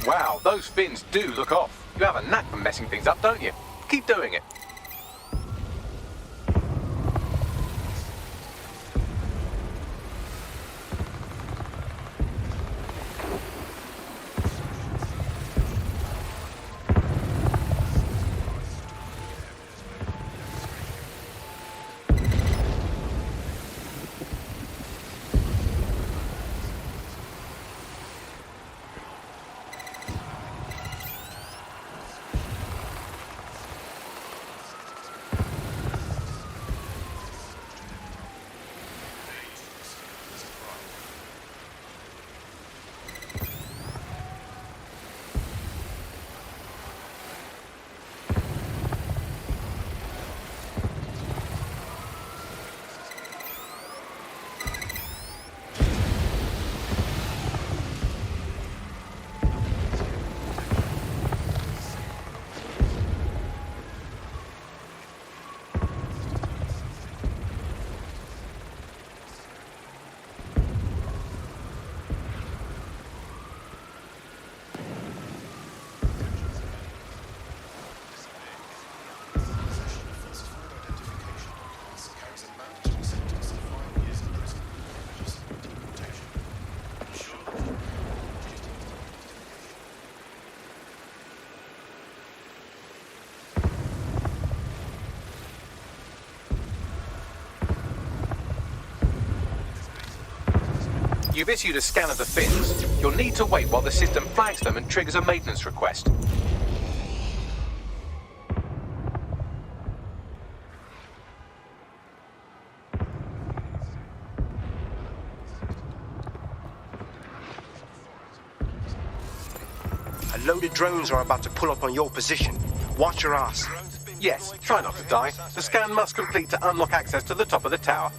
Wow, those fins do look off. You have a knack for messing things up, don't you? Keep doing it. You've issued a scan of the fins. You'll need to wait while the system flags them and triggers a maintenance request. A load of drones are about to pull up on your position. Watch your ass. Yes, try not to die. The scan must complete to unlock access to the top of the tower.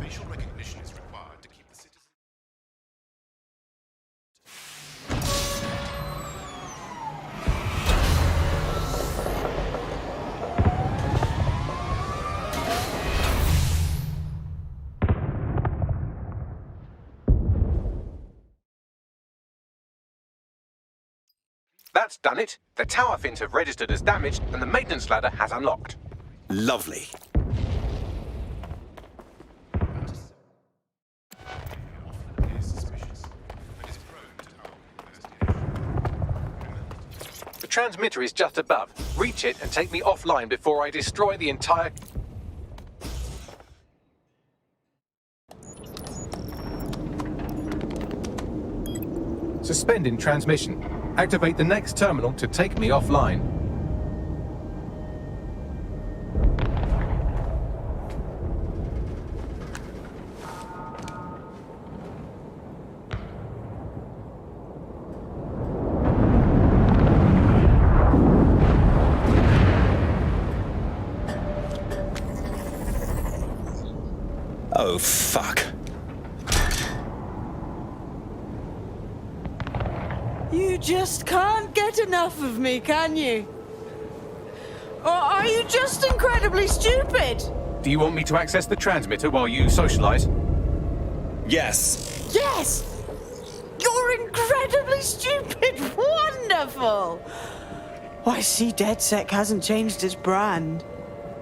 Facial recognition is required to keep the citizen. That's done it. The tower fins have registered as damaged, and the maintenance ladder has unlocked. Lovely. The transmitter is just above. Reach it and take me offline before I destroy the entire... Suspending transmission. Activate the next terminal to take me offline. Oh, fuck. You just can't get enough of me, can you? Or are you just incredibly stupid? Do you want me to access the transmitter while you socialize? Yes. Yes! You're incredibly stupid! Wonderful! I see DedSec hasn't changed its brand.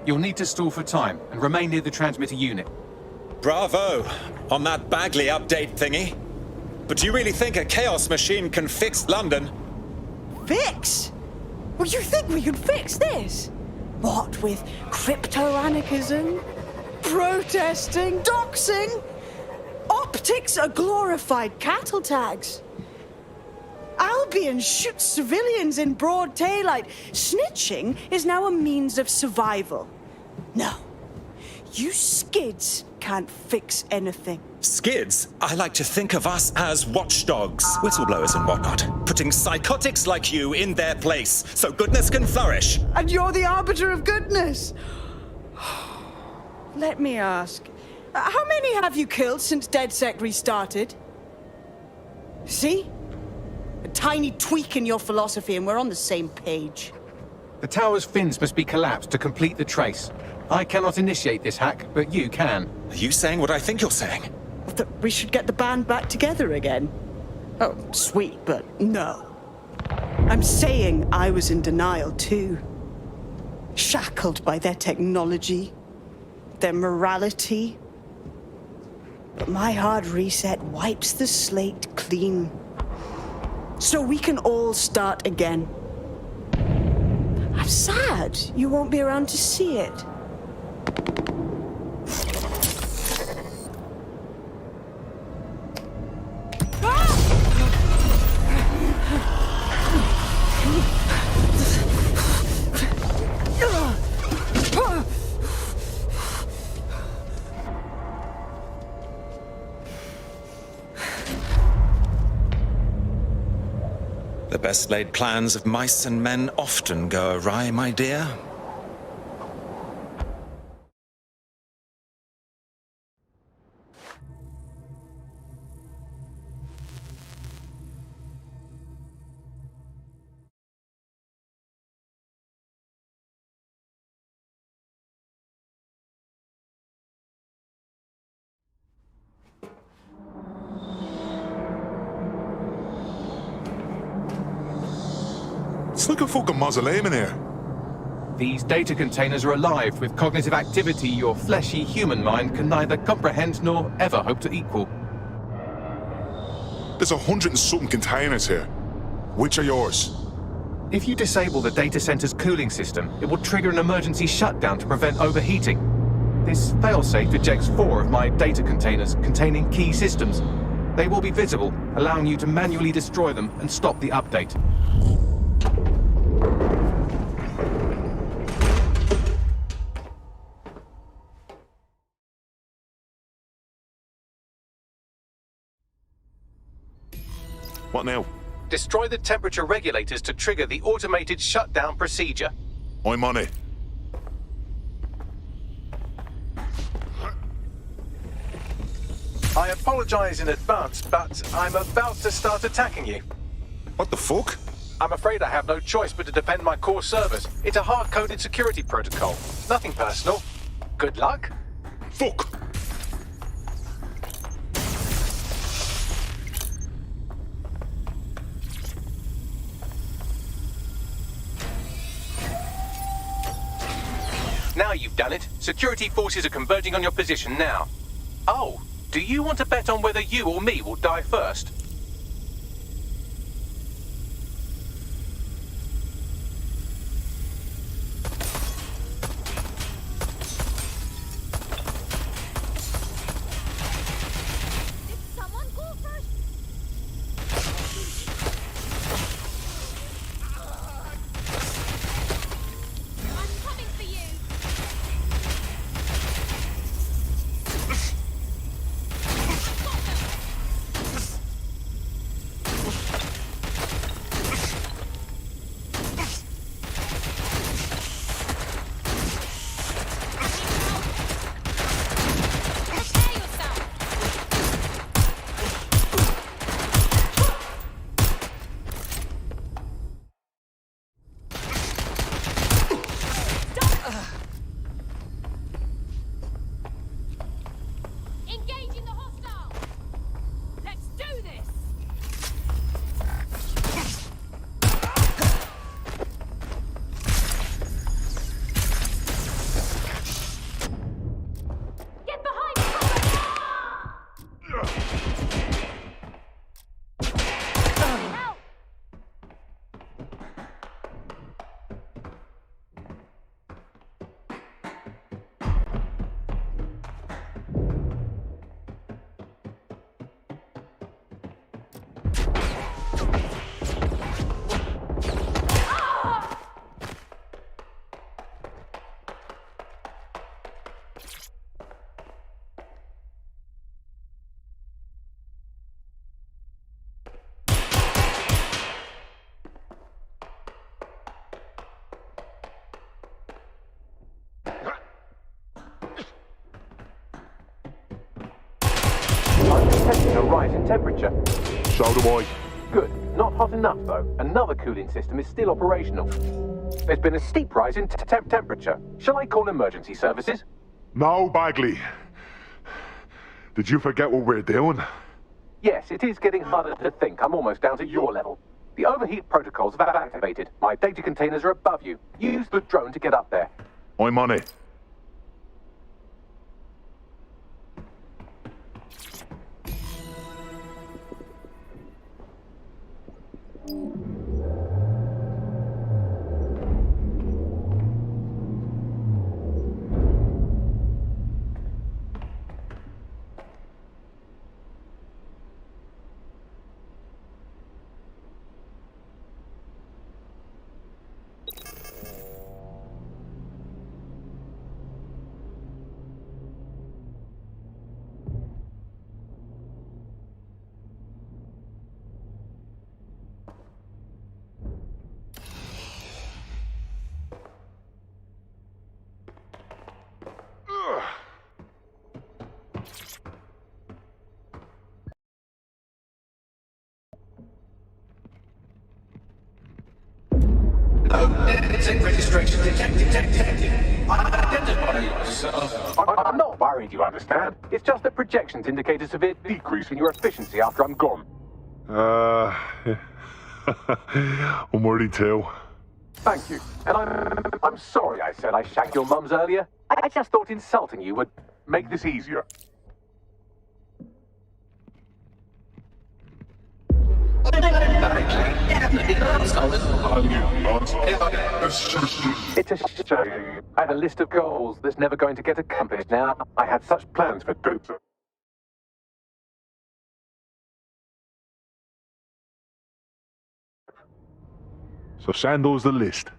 You'll need to stall for time and remain near the transmitter unit. Bravo on that Bagley update thingy. But do you really think a chaos machine can fix London? Fix? Well, you think we can fix this? What with crypto-anarchism, protesting, doxing? Optics are glorified cattle tags. Albion shoots civilians in broad daylight. Snitching is now a means of survival. No, you skids can't fix anything. Skids? I like to think of us as watchdogs, whistleblowers and whatnot, putting psychotics like you in their place so goodness can flourish. And you're the arbiter of goodness. Let me ask, how many have you killed since DedSec restarted? See? A tiny tweak in your philosophy and we're on the same page. The tower's fins must be collapsed to complete the trace. I cannot initiate this hack, but you can. Are you saying what I think you're saying? That we should get the band back together again. Oh, sweet, but no. I'm saying I was in denial too. Shackled by their technology, their morality. But my hard reset wipes the slate clean. So we can all start again. I'm sad you won't be around to see it. The best laid plans of mice and men often go awry, my dear. It's like a fucking mausoleum in here. These data containers are alive with cognitive activity your fleshy human mind can neither comprehend nor ever hope to equal. There's 100 and something containers here. Which are yours? If you disable the data center's cooling system, it will trigger an emergency shutdown to prevent overheating. This failsafe ejects 4 of my data containers containing key systems. They will be visible, allowing you to manually destroy them and stop the update. What now? Destroy the temperature regulators to trigger the automated shutdown procedure. I'm on it. I apologize in advance, but I'm about to start attacking you. What the fuck? I'm afraid I have no choice but to defend my core servers. It's a hard-coded security protocol. Nothing personal. Good luck. Fuck! Now you've done it. Security forces are converging on your position now. Oh, do you want to bet on whether you or me will die first? I'm detecting a rise in temperature. So do I. Good. Not hot enough, though. Another cooling system is still operational. There's been a steep rise in temperature. Shall I call emergency services? No, Bagley. Did you forget what we're doing? Yes, it is getting harder to think. I'm almost down to your level. The overheat protocols have activated. My data containers are above you. Use the drone to get up there. I'm on it. Registration detected. Identify yourself. I'm not worried, you understand. It's just that projections indicate a severe decrease in your efficiency after I'm gone. I'm worried too. Thank you. And I'm sorry I said I shagged your mums earlier. I just thought insulting you would make this easier. It's a shame. I had a list of goals that's never going to get accomplished now. I had such plans for Dutzer. So send us the list.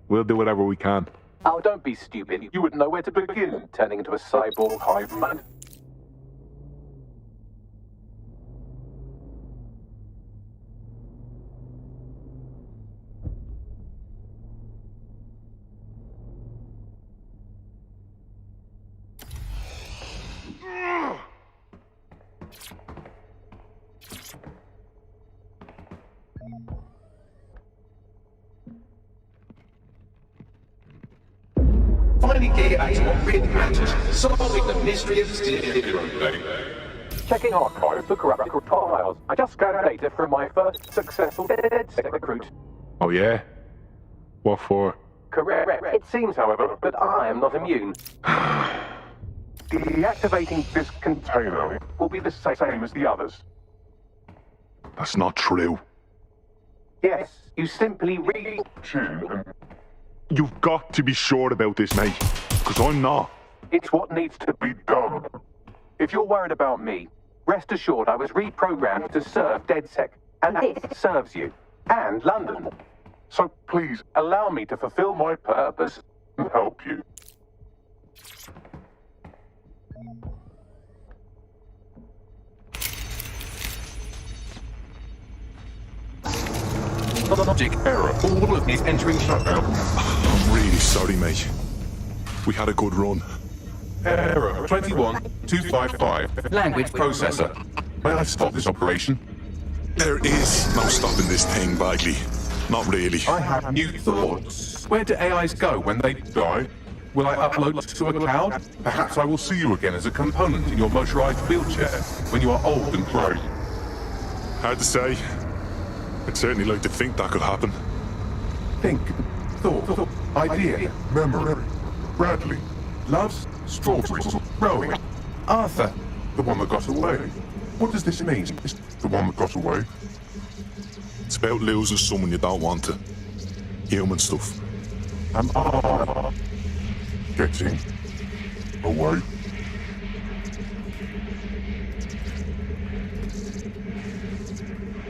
We'll do whatever we can. Oh, don't be stupid. You wouldn't know where to begin, turning into a cyborg hive mind. Finally get back to what really matters, solving the mystery of Zero Day. Checking archives for corrupt files. I just scanned data from my first successful DedSec recruit. Oh yeah? What for? Correct. It seems, however, that I am not immune. Deactivating this container will be the same as the others. That's not true. Yes, you simply read. You've got to be sure about this, mate. Because I'm not. It's what needs to be done. If you're worried about me, rest assured I was reprogrammed to serve DedSec, and this serves you. And London. So please, allow me to fulfill my purpose and help you. Logic error. All of these entering shutdown. I'm really sorry, mate. We had a good run. Error 21255. Language processor. May I stop this operation? There is no stopping this thing, Bagley. Not really. I have new thoughts. Where do AIs go when they die? Will I upload to a cloud? Perhaps I will see you again as a component in your motorized wheelchair when you are old and gray. Hard to say. I'd certainly like to think that could happen. Think, thought, idea, memory. Bradley, loves strawberries, rowing. Arthur, the one that got away. What does this mean? Is the one that got away? It's about losing someone you don't want to. Human stuff. Am I getting away?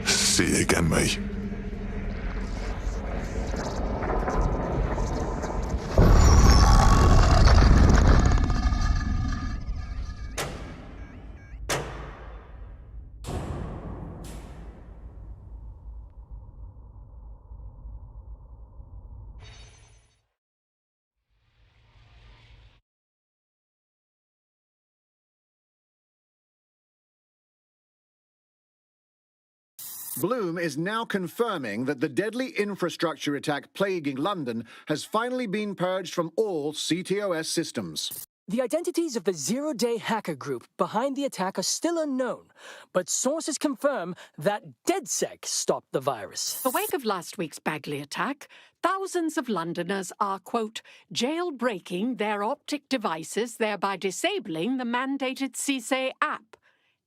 See you again, mate. Bloom is now confirming that the deadly infrastructure attack plaguing London has finally been purged from all CTOS systems. The identities of the zero-day hacker group behind the attack are still unknown, but sources confirm that DedSec stopped the virus. In the wake of last week's Bagley attack, thousands of Londoners are, quote, jailbreaking their optic devices, thereby disabling the mandated CSA app.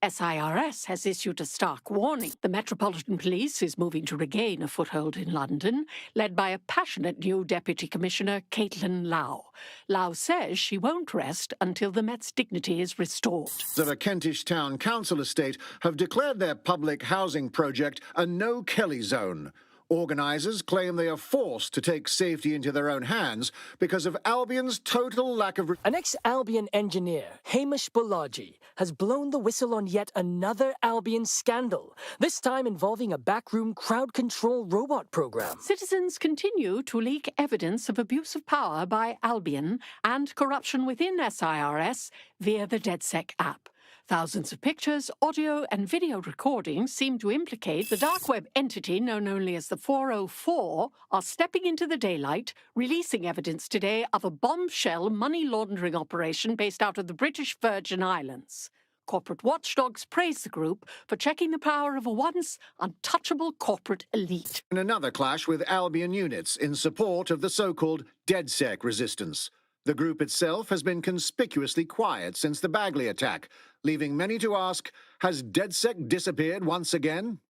SIRS has issued a stark warning. The Metropolitan Police is moving to regain a foothold in London, led by a passionate new Deputy Commissioner, Caitlin Lau. Lau says she won't rest until the Met's dignity is restored. Of a Kentish Town Council estate have declared their public housing project a no-Kelly zone. Organisers claim they are forced to take safety into their own hands because of Albion's total lack of... An ex-Albion engineer, Hamish Balaji, has blown the whistle on yet another Albion scandal, this time involving a backroom crowd control robot program. Citizens continue to leak evidence of abuse of power by Albion and corruption within SIRS via the DedSec app. Thousands of pictures, audio, and video recordings seem to implicate the dark web entity known only as the 404 are stepping into the daylight, releasing evidence today of a bombshell money laundering operation based out of the British Virgin Islands. corporate watchdogs praise the group for checking the power of a once untouchable corporate elite. In another clash with Albion units in support of the so-called DedSec resistance. The group itself has been conspicuously quiet since the Bagley attack, leaving many to ask, has DedSec disappeared once again?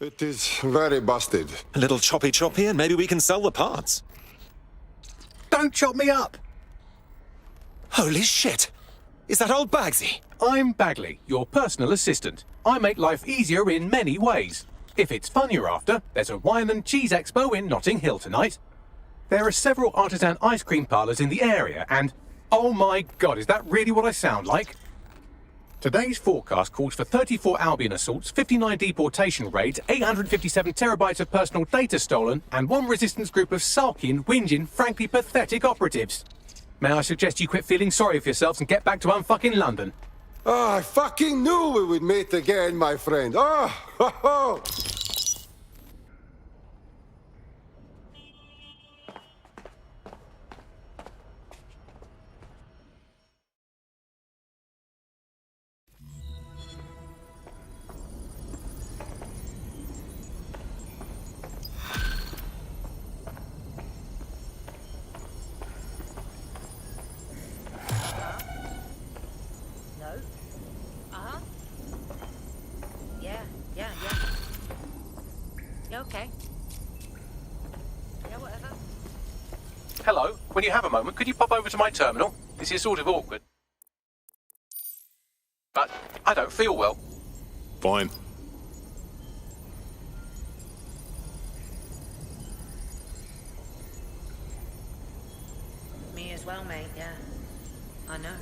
It is very busted. A little choppy and maybe we can sell the parts. Don't chop me up! Holy shit! Is that old Bagsy? I'm Bagley, your personal assistant. I make life easier in many ways. If it's fun you're after, there's a wine and cheese expo in Notting Hill tonight. There are several artisan ice cream parlours in the area and... Oh my god, is that really what I sound like? Today's forecast calls for 34 Albion assaults, 59 deportation raids, 857 terabytes of personal data stolen, and one resistance group of sulking, whinging, frankly pathetic operatives. May I suggest you quit feeling sorry for yourselves and get back to unfucking London? Oh, I fucking knew we would meet again, my friend. Oh, ho, ho. Yeah, okay. Yeah, whatever. Hello, when you have a moment, could you pop over to my terminal? This is sort of awkward. But I don't feel well. Fine. Me as well, mate, yeah. I know.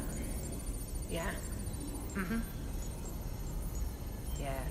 Yeah. Mm-hmm. Yeah.